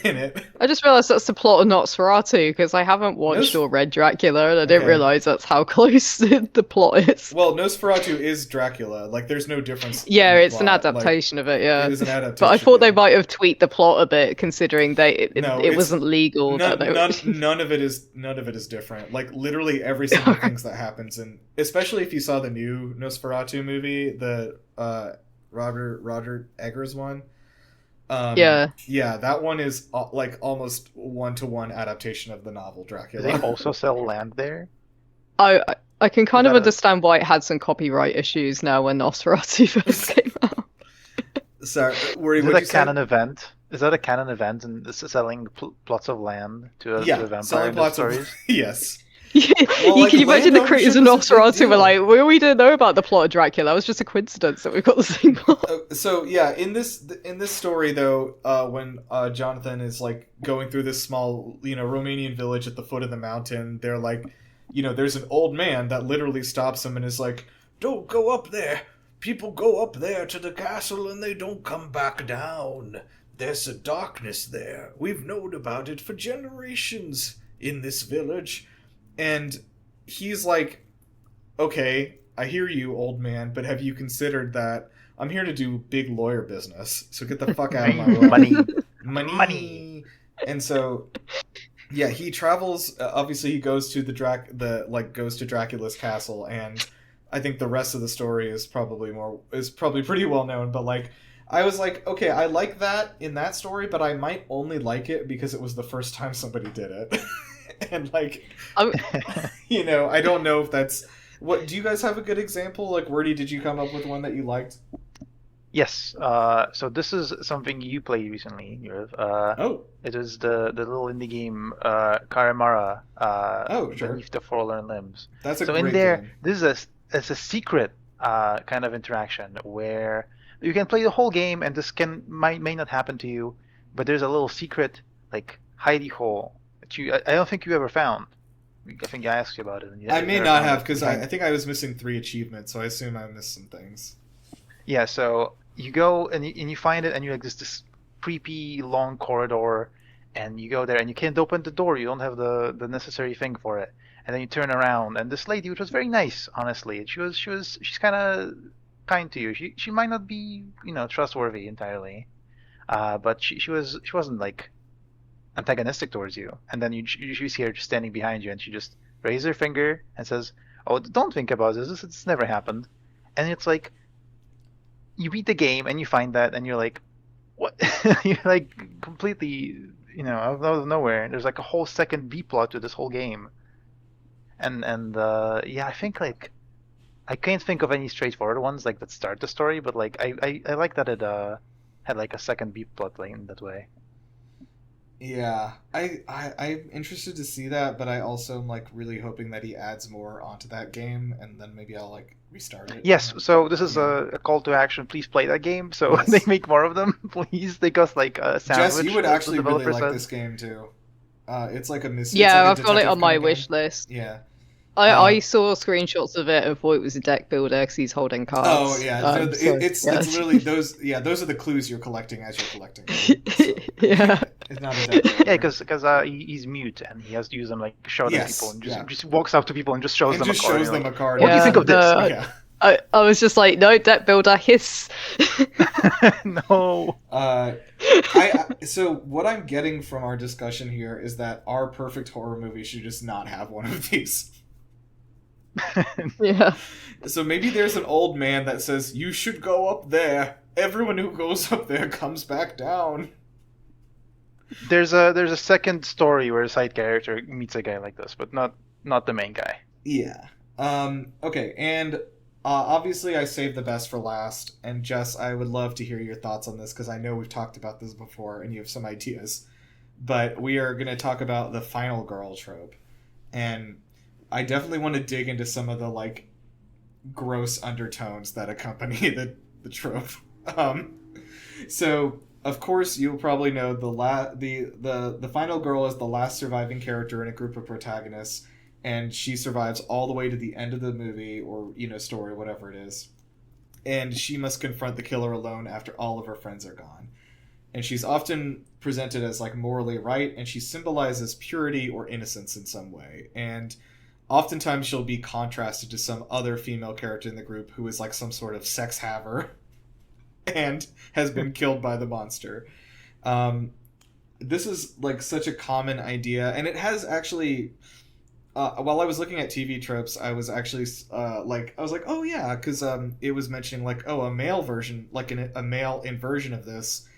in it. I just realised that's the plot of Nosferatu, because I haven't watched or read Dracula, and I didn't realise that's how close the plot is. Well, Nosferatu is Dracula. Like, there's no difference. Yeah, it's an adaptation of it, yeah. It is an adaptation. But I thought they might have tweaked the plot a bit, considering it wasn't legal. None of it is different. Like, literally every single thing that happens, and especially if you saw the new Nosferatu movie, the Roger Eggers one. Yeah, that one is like almost 1-to-1 adaptation of the novel Dracula. Do they also sell land there? I can kind of understand why it had some copyright issues now when Nosferatu first came out. Sorry, is it a canon event? Is that a canon event, and this is selling plots of land to a vampire selling in the stories? Yes. Well, you like, can imagine land the creators ownership of is a big Nosferatu were deal. like, we didn't know about the plot of Dracula. It was just a coincidence that we got the same plot. So yeah, in this story though, when Jonathan is like going through this small Romanian village at the foot of the mountain, they're like, there's an old man that literally stops him and is like, "Don't go up there. People go up there to the castle and they don't come back down. There's a darkness there. We've known about it for generations in this village." And he's like, "Okay, I hear you, old man, but have you considered that I'm here to do big lawyer business, so get the fuck out of my way." Money. Money. And so, yeah, he travels. Obviously, he goes to goes to Dracula's castle, and I think the rest of the story is probably pretty well known. But like, I was like, okay, I like that in that story, but I might only like it because it was the first time somebody did it, and like, I'm- I don't know if that's. What do you guys have a good example? Like, Werty, did you come up with one that you liked? Yes. So this is something you played recently, Nirav. Oh, It is the little indie game Karamara. Oh, sure. Beneath the Forlorn Limbs. that's a So great in there, game. this is it's a secret kind of interaction where you can play the whole game, and this may not happen to you, but there's a little secret like hidey hole that I don't think you ever found. I think I asked you about it. And I you may never not found have it because behind- I think I was missing 3 achievements, so I assume I missed some things. Yeah, so you go and you find it, and you like this creepy long corridor, and you go there, and you can't open the door. You don't have the necessary thing for it. And then you turn around, and this lady, which was very nice, honestly, she's kind of kind to you. She might not be trustworthy entirely, but she wasn't like antagonistic towards you. And then you see her just standing behind you, and she just raises her finger and says, "Oh, don't think about this. It's never happened." And it's like you beat the game and you find that, and you're like, "What?" You're like completely, out of nowhere. There's like a whole second B plot to this whole game, and yeah, I think like I can't think of any straightforward ones like that start the story, but like I like that it had like a second B plot like in that way. Yeah, I'm interested to see that, but I also am like really hoping that he adds more onto that game, and then maybe I'll like restart it. Yes, so this is Yeah. a call to action. Please play that game. So Yes. they make more of them. Please, they cost like a sandwich. Jess, you would as the actually really developer like said. this game too. It's like a mystery. Yeah, it's like I've got it detective on my kind of wish game. list. Yeah. I saw screenshots of it and thought it was a deck builder because he's holding cards. Oh yeah, no, so, it's yeah. literally those. Yeah, those are the clues you're collecting as you're collecting them. So, Yeah. it's not a deck Yeah, builder. because he's mute and he has to use them like show them Yes, people and yeah. just walks up to people and just shows And them just a card. shows You're them a like, card. What do you Yeah, think of this? the- Yeah. I was just like, no, deck builder, hiss. No. So what I'm getting from our discussion here is that our perfect horror movie should just not have one of these. Yeah. So maybe there's an old man that says, "You should go up there. Everyone who goes up there comes back down." There's a second story where a side character meets a guy like this, but not the main guy. Yeah. Okay, and obviously I saved the best for last, and Jess, I would love to hear your thoughts on this because I know we've talked about this before and you have some ideas. But we are going to talk about the final girl trope. And I definitely want to dig into some of the like gross undertones that accompany the trope. So of course you'll probably know the final girl is the last surviving character in a group of protagonists, and she survives all the way to the end of the movie or story, whatever it is, and she must confront the killer alone after all of her friends are gone. And she's often presented as like morally right, and she symbolizes purity or innocence in some way. And oftentimes she'll be contrasted to some other female character in the group who is like some sort of sex haver and has been killed by the monster. This is like such a common idea, and it has actually. While I was looking at TV tropes, I was actually I was like, oh yeah, because it was mentioning like, oh, a male version, like a male inversion of this,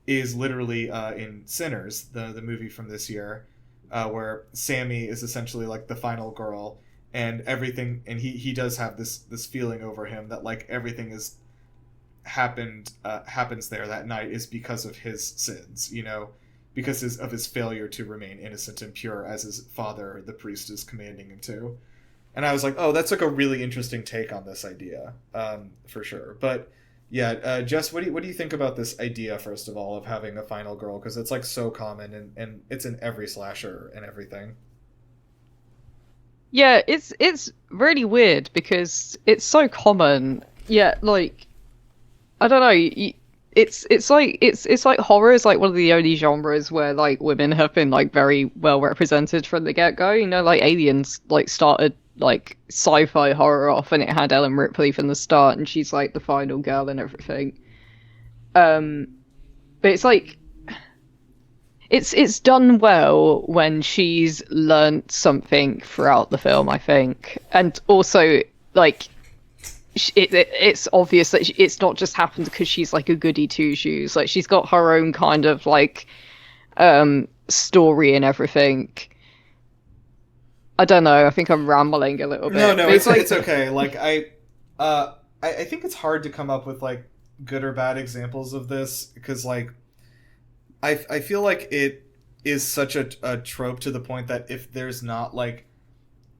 is literally in Sinners, the movie from this year, where Sammy is essentially like the final girl, and everything, and he does have this feeling over him that like everything happens there that night is because of his sins, of his failure to remain innocent and pure as his father, the priest, is commanding him to. And I was like, oh, that's like a really interesting take on this idea, for sure. But yeah, Jess, what do you think about this idea, first of all, of having a final girl? Because it's like so common, and it's in every slasher and everything. Yeah, it's really weird because it's so common. Yeah, like I don't know. It's like horror is like one of the only genres where like women have been like very well represented from the get go. You know, like Aliens like started like sci-fi horror off, and it had Ellen Ripley from the start, and she's like the final girl and everything. Um, but it's like it's done well when she's learnt something throughout the film, I think, and also like it's obvious that it's not just happened because she's like a goody two shoes. Like she's got her own kind of like story and everything. I don't know. I think I'm rambling a little bit. No, it's okay. Like I think it's hard to come up with like good or bad examples of this because like I feel like it is such a trope to the point that if there's not like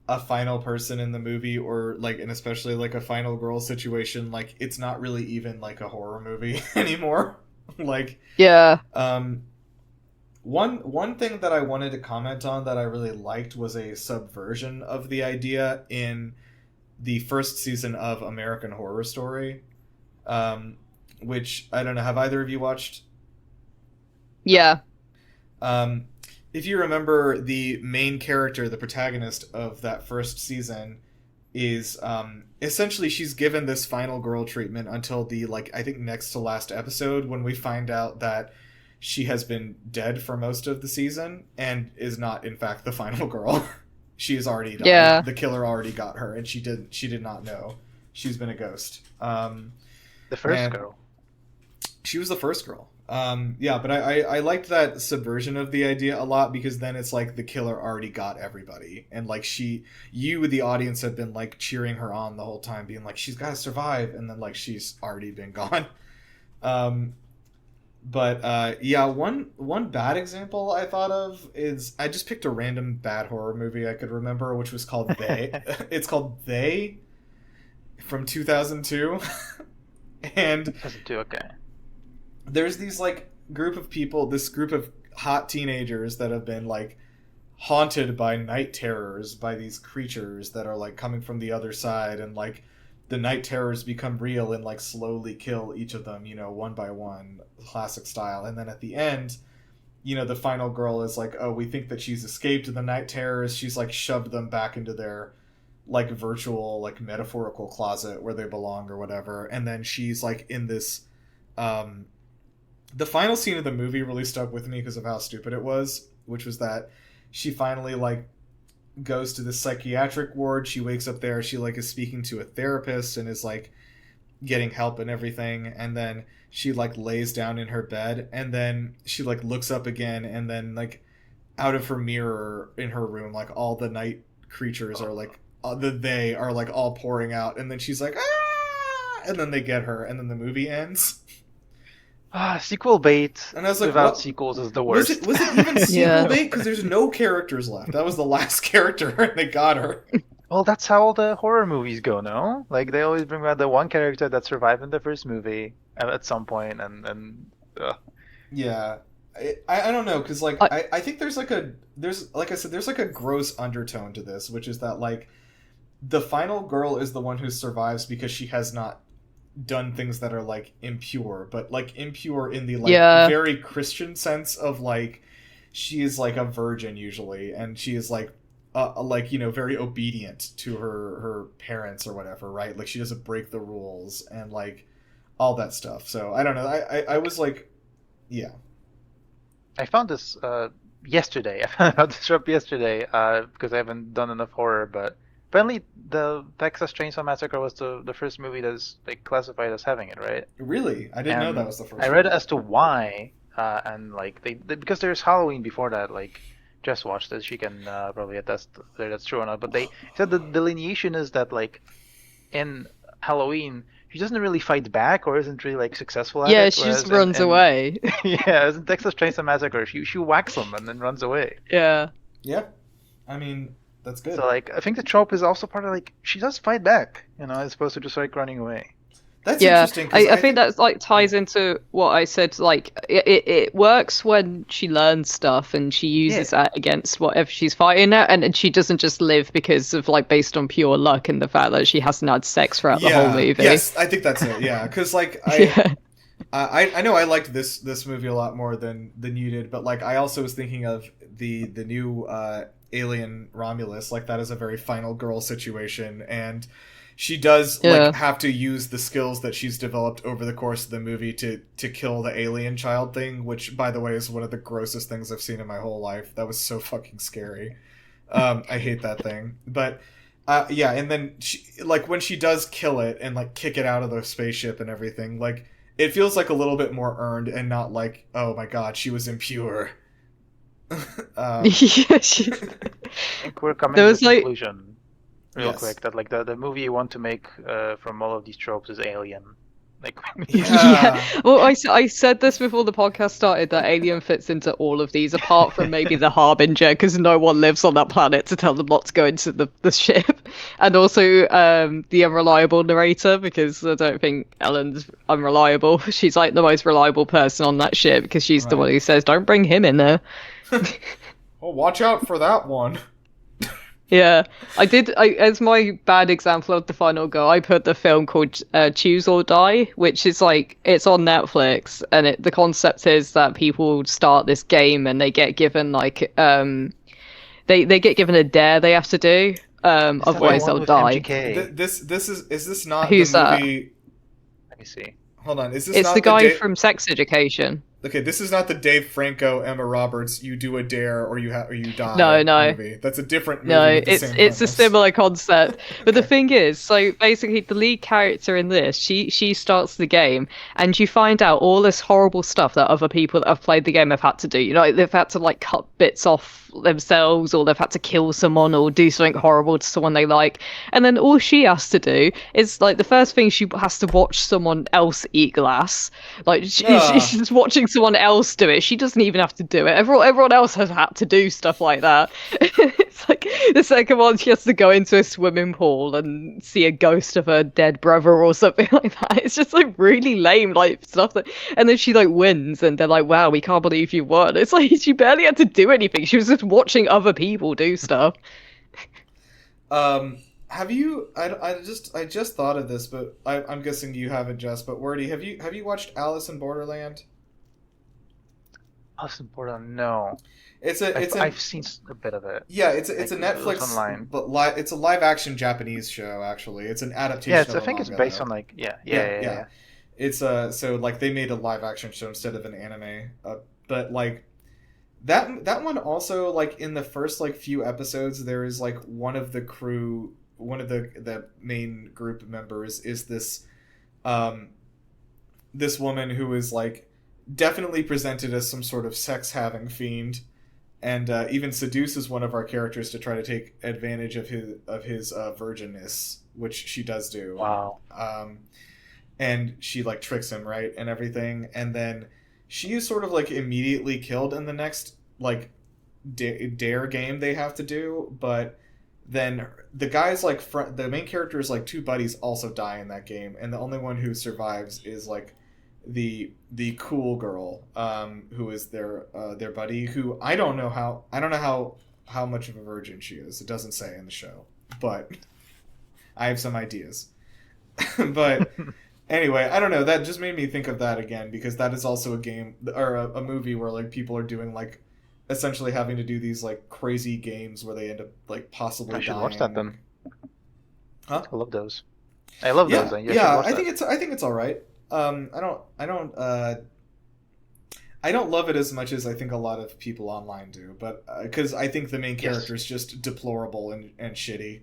a final person in the movie, or like, and especially like a final girl situation, like it's not really even like a horror movie anymore. Like yeah. One thing that I wanted to comment on that I really liked was a subversion of the idea in the first season of American Horror Story, which I don't know. Have either of you watched? Yeah. If you remember, the main character, the protagonist of that first season, is essentially she's given this final girl treatment until the like I think next to last episode, when we find out that she has been dead for most of the season and is not in fact the final girl. She is already died. Yeah. The killer already got her, and she did not know. She's been a ghost. The first girl. She was the first girl. Yeah, but I liked that subversion of the idea a lot, because then it's like the killer already got everybody, and like you the audience have been like cheering her on the whole time, being like, she's got to survive, and then like she's already been gone. But yeah, one bad example I thought of is, I just picked a random bad horror movie I could remember, which was called They. It's called They, from 2002. And 2002, okay. There's these like this group of hot teenagers that have been like haunted by night terrors, by these creatures that are like coming from the other side, and like the night terrors become real and like slowly kill each of them, one by one, classic style. And then at the end, the final girl is like, oh, we think that she's escaped the night terrors. She's like shoved them back into their like virtual, like metaphorical closet where they belong or whatever. And then she's like in this, the final scene of the movie really stuck with me because of how stupid it was, which was that she finally like goes to the psychiatric ward. She wakes up there. She like is speaking to a therapist and is like getting help and everything. And then she like lays down in her bed, and then she like looks up again, and then like out of her mirror in her room, like all the night creatures are like they are like all pouring out, and then she's like, ah, and then they get her, and then the movie ends. Sequel bait, and I was like, without sequels is the worst. Was it even sequel bait? Because there's no characters left. That was the last character, and they got her. Well, that's how all the horror movies go, no? Like, they always bring back the one character that survived in the first movie at some point, and yeah. I don't know, because like I think there's like a gross undertone to this, which is that like the final girl is the one who survives because she has not done things that are like impure, but like impure in the like very Christian sense of like she is like a virgin usually, and she is like very obedient to her parents or whatever, right? Like she doesn't break the rules and like all that stuff. So I don't know. I was like, yeah. I found this yesterday. I found out this trope yesterday because I haven't done enough horror, but apparently the Texas Chainsaw Massacre was the first movie that's like classified as having it, right? Really? I didn't know that was the first. I read as to why, and like they because there's Halloween before that. Like Jess watched it, she can probably attest whether that's true or not. But they said the delineation is that like in Halloween she doesn't really fight back or isn't really like successful at Yeah, it. she just Whereas runs away. yeah, as in Texas Chainsaw Massacre, she whacks them and then runs away. Yeah. Yeah, I mean that's good. So like I think the trope is also part of like she does fight back, as opposed to just like running away. That's Yeah, interesting. 'Cause I think that's like ties into what I said. Like it works when she learns stuff and she uses that against whatever she's fighting at, and she doesn't just live because of like based on pure luck and the fact that she hasn't had sex throughout the whole movie. Yes, I think that's it. Yeah, because like I know I liked this movie a lot more than you did, but like I also was thinking of the new alien Romulus. Like that is a very final girl situation, and she does like have to use the skills that she's developed over the course of the movie to kill the alien child thing, which by the way is one of the grossest things I've seen in my whole life. That was so fucking scary. I hate that thing. But yeah, and then she, like when she does kill it and like kick it out of the spaceship and everything, like it feels like a little bit more earned and not like, oh my god, she was impure. Yeah, I think we're coming to the conclusion real quick that like the movie you want to make from all of these tropes is Alien. Like Well, I said this before the podcast started that Alien fits into all of these, apart from maybe the Harbinger, because no one lives on that planet to tell them not to go into the ship, and also the unreliable narrator, because I don't think Ellen's unreliable. She's like the most reliable person on that ship because she's the one who says, "Don't bring him in there." Well, watch out for that one. Yeah, as my bad example of the final girl, I put the film called Choose or Die, which is like, it's on Netflix, and the concept is that people start this game and they get given like, they get given a dare they have to do, otherwise they'll die. Is this not Who's the movie? That? Let me see. Hold on, is this It's not the guy from Sex Education. Okay, this is not the Dave Franco, Emma Roberts, you do a dare or you die No. movie. That's a different movie. No, with the same it's a premise. similar concept. But the thing is, so basically the lead character in this, she starts the game and you find out all this horrible stuff that other people that have played the game have had to do. You know, like, they've had to like cut bits off themselves, or they've had to kill someone or do something horrible to someone they like. And then all she has to do is like the first thing, she has to watch someone else eat glass. Like she's just watching someone else do it. She doesn't even have to do it. Everyone else has had to do stuff like that. It's like the second one, she has to go into a swimming pool and see a ghost of her dead brother or something like that. It's just like really lame, like stuff that. And then she like wins, and they're like, "Wow, we can't believe you won." It's like she barely had to do anything. She was just watching other people do stuff. Have you? I just thought of this, but I'm guessing you haven't, Jess. But Werty, have you watched Alice in Borderland? Alice in Borderland, no. I've seen a bit of it. Yeah, it's a Netflix, online. but it's a live action Japanese show. Actually, it's an adaptation. Yeah, I think it's based on like yeah. It's so like they made a live action show instead of an anime. But like that one also, like in the first like few episodes, there is like one of the crew, one of the main group members is this this woman who is like definitely presented as some sort of sex having fiend, and even seduces one of our characters to try to take advantage of his virginness, which she does do. Wow. And she like tricks him, right, and everything, and then she is sort of like immediately killed in the next like dare game they have to do, but then the guys like the main character's like two buddies also die in that game, and the only one who survives is like the cool girl, who is their buddy, who I don't know how much of a virgin she is. It doesn't say in the show, but I have some ideas. But anyway, I don't know, that just made me think of that again, because that is also a game or a movie where like people are doing like essentially having to do these like crazy games where they end up like possibly dying. I should watch that then. Huh? I love those. I love those. Yeah, I think it's all right. I don't love it as much as I think a lot of people online do, but because I think the main character is just deplorable and shitty.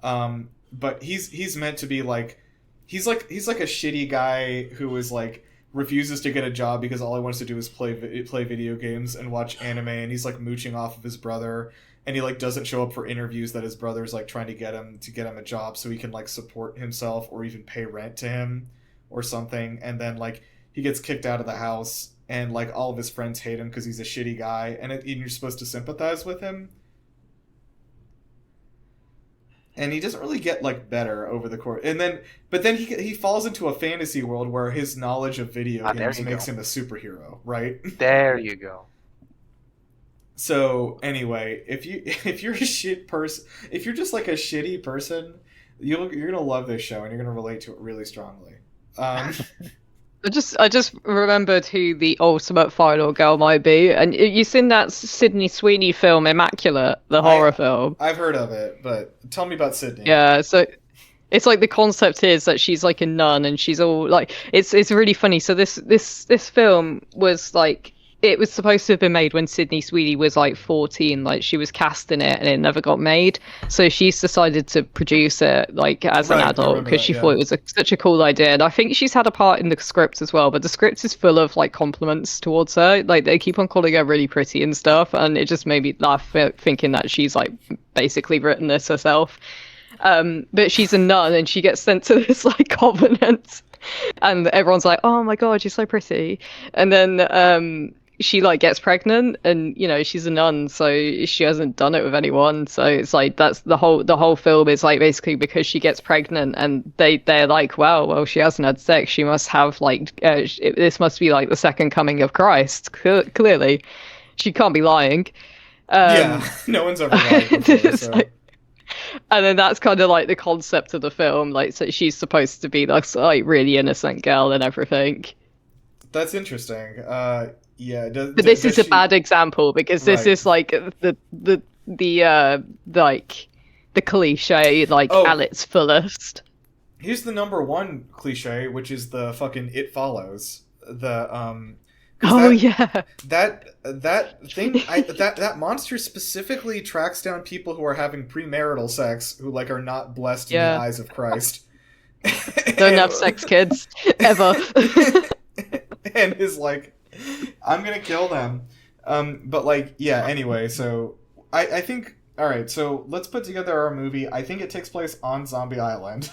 But he's meant to be like he's like a shitty guy who is like refuses to get a job because all he wants to do is play video games and watch anime, and he's like mooching off of his brother, and he like doesn't show up for interviews that his brother's like trying to get him a job so he can like support himself or even pay rent to him or something. And then like he gets kicked out of the house, and like all of his friends hate him because he's a shitty guy, and you're supposed to sympathize with him. And he doesn't really get like better over the course. But then he falls into a fantasy world where his knowledge of video games makes him a superhero, right? There you go. So anyway, if you're a shit person, if you're just like a shitty person, you're gonna love this show and you're gonna relate to it really strongly. I just remembered who the ultimate final girl might be, and you've seen that Sydney Sweeney film Immaculate, the horror film. I've heard of it, but tell me about Sydney. Yeah, so it's like the concept is that she's like a nun, and she's all like it's really funny. So this film was like, it was supposed to have been made when Sydney Sweeney was like 14. Like she was cast in it, and it never got made. So she's decided to produce it like as an adult because she thought it was such a cool idea. And I think she's had a part in the script as well. But the script is full of like compliments towards her. Like they keep on calling her really pretty and stuff, and it just made me laugh thinking that she's like basically written this herself. But she's a nun, and she gets sent to this like covenant, and everyone's like, "Oh my god, you're so pretty," and then she like gets pregnant, and you know she's a nun, so she hasn't done it with anyone, so it's like that's the whole film is like basically because she gets pregnant, and they're like, wow, well she hasn't had sex, she must have like this must be like the second coming of Christ. Clearly she can't be lying. No one's ever lied before, so. And then that's kind of like the concept of the film, like so she's supposed to be this like really innocent girl and everything. That's interesting. Yeah, but this is a bad example because this is like the like the cliche like at its fullest. Here's the number one cliche, which is the fucking It Follows. The that thing that monster specifically tracks down people who are having premarital sex who like are not blessed in the eyes of Christ. Don't have sex, kids, ever. And is like, I'm gonna kill them. But like, yeah, anyway, so I think, alright, so let's put together our movie. I think it takes place on Zombie Island.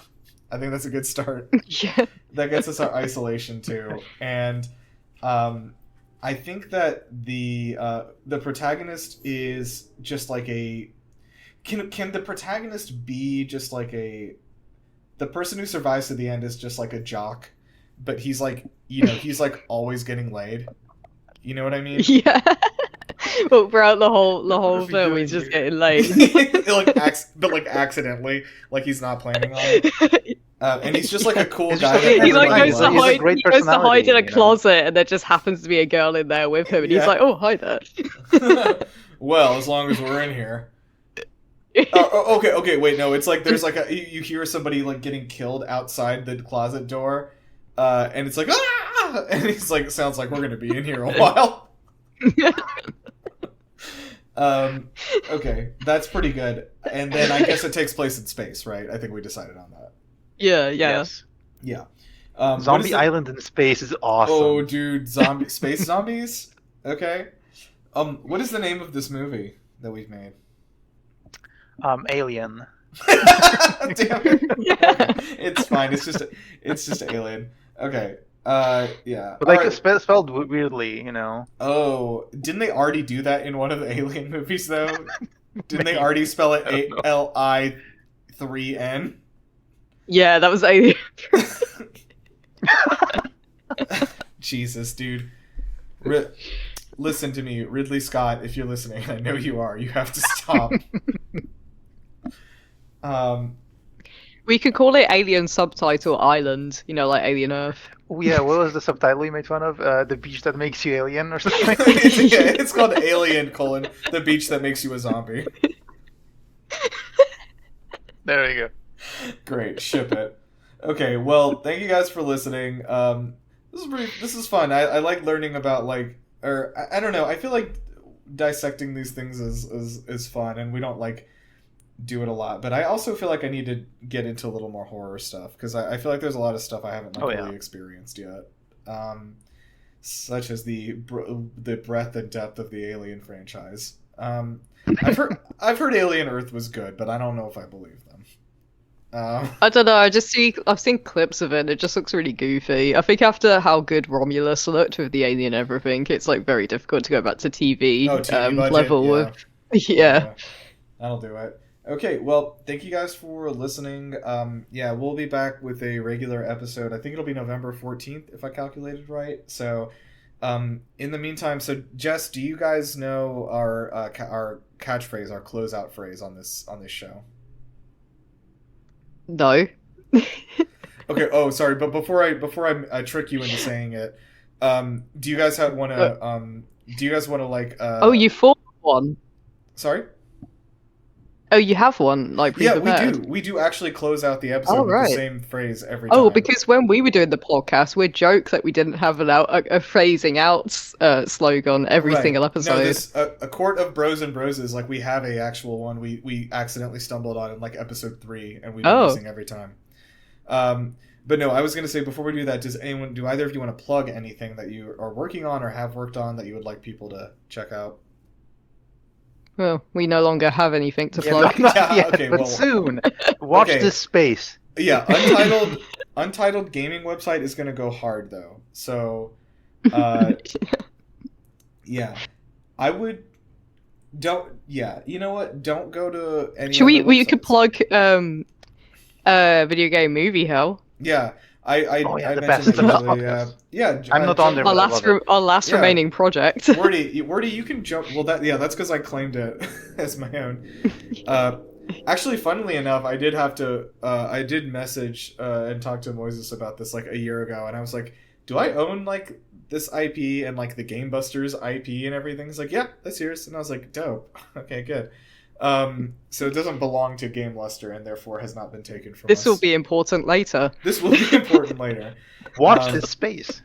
I think that's a good start. Yeah. That gets us our isolation too. And I think that the protagonist is just like a... Can the protagonist be just like a... The person who survives to the end is just like a jock, but he's like, you know, he's like always getting laid. You know what I mean? Yeah. Well, throughout the whole film, he's just getting laid. But like accidentally, like he's not planning on it. And he's just like a cool guy. He like goes to hide in a closet, and there just happens to be a girl in there with him, and he's like, "Oh, hi there." Well, as long as we're in here. Okay, wait, no, it's like there's like you hear somebody like getting killed outside the closet door, and it's like, ah! And he's like, sounds like we're gonna be in here a while. Okay, that's pretty good. And then I guess it takes place in space, right? I think we decided on that. Yeah. Yes. Yeah. Zombie Island in space is awesome. Oh, dude, space zombies? Okay. What is the name of this movie that we've made? Alien. Damn it. Okay. It's fine. It's just Alien. Okay. Yeah. But like it's spelled weirdly, you know. Oh, didn't they already do that in one of the Alien movies though? Didn't they already spell it ALI3N? Yeah, that was Alien. Jesus, dude. Listen to me, Ridley Scott, if you're listening, I know you are. You have to stop. We could call it Alien Subtitle Island, you know, like Alien Earth. Oh, yeah, what was the subtitle you made fun of? The beach that makes you alien or something? Yeah, it's called Alien: the beach that makes you a zombie. There you go. Great, ship it. Okay, well, thank you guys for listening. This is fun. I like learning about like, or I don't know. I feel like dissecting these things is fun, and we don't like do it a lot. But I also feel like I need to get into a little more horror stuff because I feel like there's a lot of stuff I haven't really experienced yet, such as the breadth and depth of the Alien franchise. I've heard Alien Earth was good, but I don't know if I believe them. I don't know. I've seen clips of it. And it just looks really goofy. I think after how good Romulus looked with the alien and everything, it's like very difficult to go back to TV, TV budget, level. yeah. Yeah. That'll do it. Okay, well, thank you guys for listening. Yeah, we'll be back with a regular episode. I think it'll be November 14th, if I calculated right. So, in the meantime, so Jess, do you guys know our catchphrase, our closeout phrase on this show? No. Okay. Oh, sorry. But before I trick you into saying it, do you guys want to like? Oh, you thought one. Sorry. Oh, you have one, like pre-prepared? Yeah, we do actually close out the episode with the same phrase every time. Oh, because when we were doing the podcast, we'd joke that we didn't have a phrasing out slogan every single episode. No, this a court of bros and broses, like we have a actual one we accidentally stumbled on in like episode 3, and we've been using every time. But no, I was gonna say before we do that, do either of you want to plug anything that you are working on or have worked on that you would like people to check out? Well, we no longer have anything to plug. But soon. Watch this space. Yeah, Untitled gaming website is going to go hard, though. So, yeah. I would... you know what? Don't go to any we could plug video game movie hell. Yeah. I the best of the podcast. I'm not on there. Our last remaining project. Werty, you can jump. Well, that's because I claimed it as my own. Actually, funnily enough, I did message and talk to Moises about this like a year ago, and I was like, "Do I own like this IP and like the Game Busters IP and everything?" He's like, "Yeah, that's yours," and I was like, "Dope. Okay, good." So it doesn't belong to Game Luster and therefore has not been taken from us. This will be important later. Watch this space.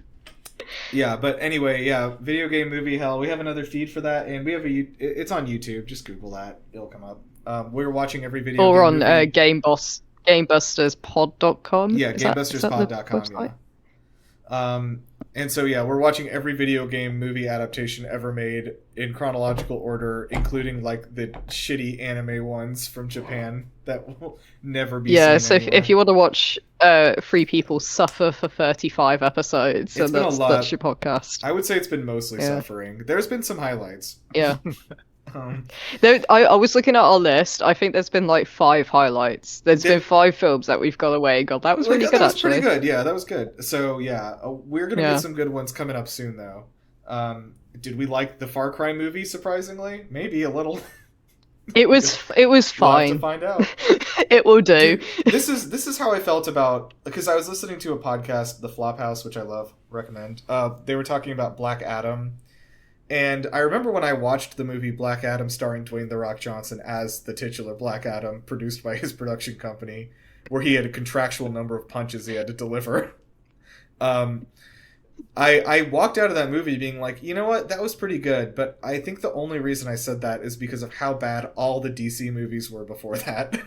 Yeah, but anyway, video game movie hell. We have another feed for that, and we have it's on YouTube. Just Google that; it'll come up. We're watching every video. Or on GameBustersPod.com. Yeah, GameBustersPod.com. Yeah. And so we're watching every video game movie adaptation ever made in chronological order, including like the shitty anime ones from Japan that will never be seen anywhere. If you want to watch 3 people suffer for 35 episodes, it's been a lot. That's your podcast. I would say it's been mostly suffering. There's been some highlights. Yeah. I was looking at our list. I think there's been like 5 highlights. There's been 5 films that we've gone away and gone, that was really good, actually. That was pretty good. Yeah, that was good. So, we're going to get some good ones coming up soon, though. Did we like the Far Cry movie, surprisingly? Maybe a little. It was fine. We'll have to find out. It will do. Dude, this is how I felt about... Because I was listening to a podcast, The Flophouse, which I love, recommend. They were talking about Black Adam. And I remember when I watched the movie Black Adam starring Dwayne "The Rock" Johnson as the titular Black Adam, produced by his production company, where he had a contractual number of punches he had to deliver. I walked out of that movie being like, you know what, that was pretty good, but I think the only reason I said that is because of how bad all the DC movies were before that.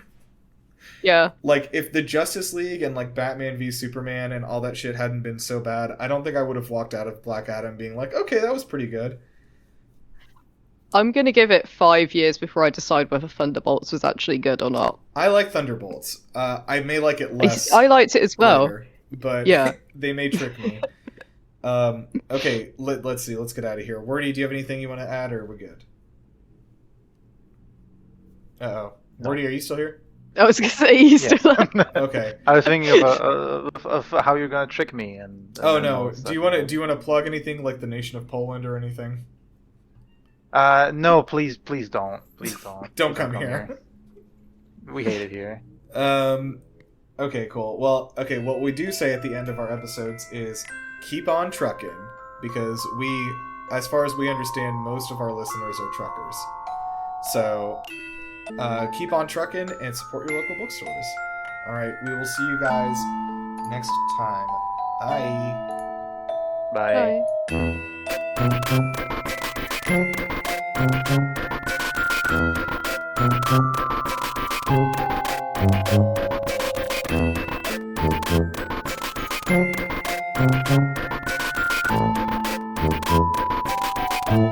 Yeah. Like, if the Justice League and, like, Batman v Superman and all that shit hadn't been so bad, I don't think I would have walked out of Black Adam being like, okay, that was pretty good. I'm going to give it 5 years before I decide whether Thunderbolts was actually good or not. I like Thunderbolts. I may like it less. I liked it as well. Later, but they may trick me. Okay, let's see. Let's get out of here. Werty, do you have anything you want to add, or we're good? Uh-oh. No. Werty, are you still here? I was going to say, you still Okay. I was thinking of how you're going to trick me. No. Do you want to plug anything like the nation of Poland or anything? No, please don't. Please don't. Don't come here. We hate it here. Okay, cool. Well, what we do say at the end of our episodes is keep on trucking, because as far as we understand, most of our listeners are truckers. So, keep on trucking and support your local bookstores. Alright, we will see you guys next time. Bye. Bye. Bye.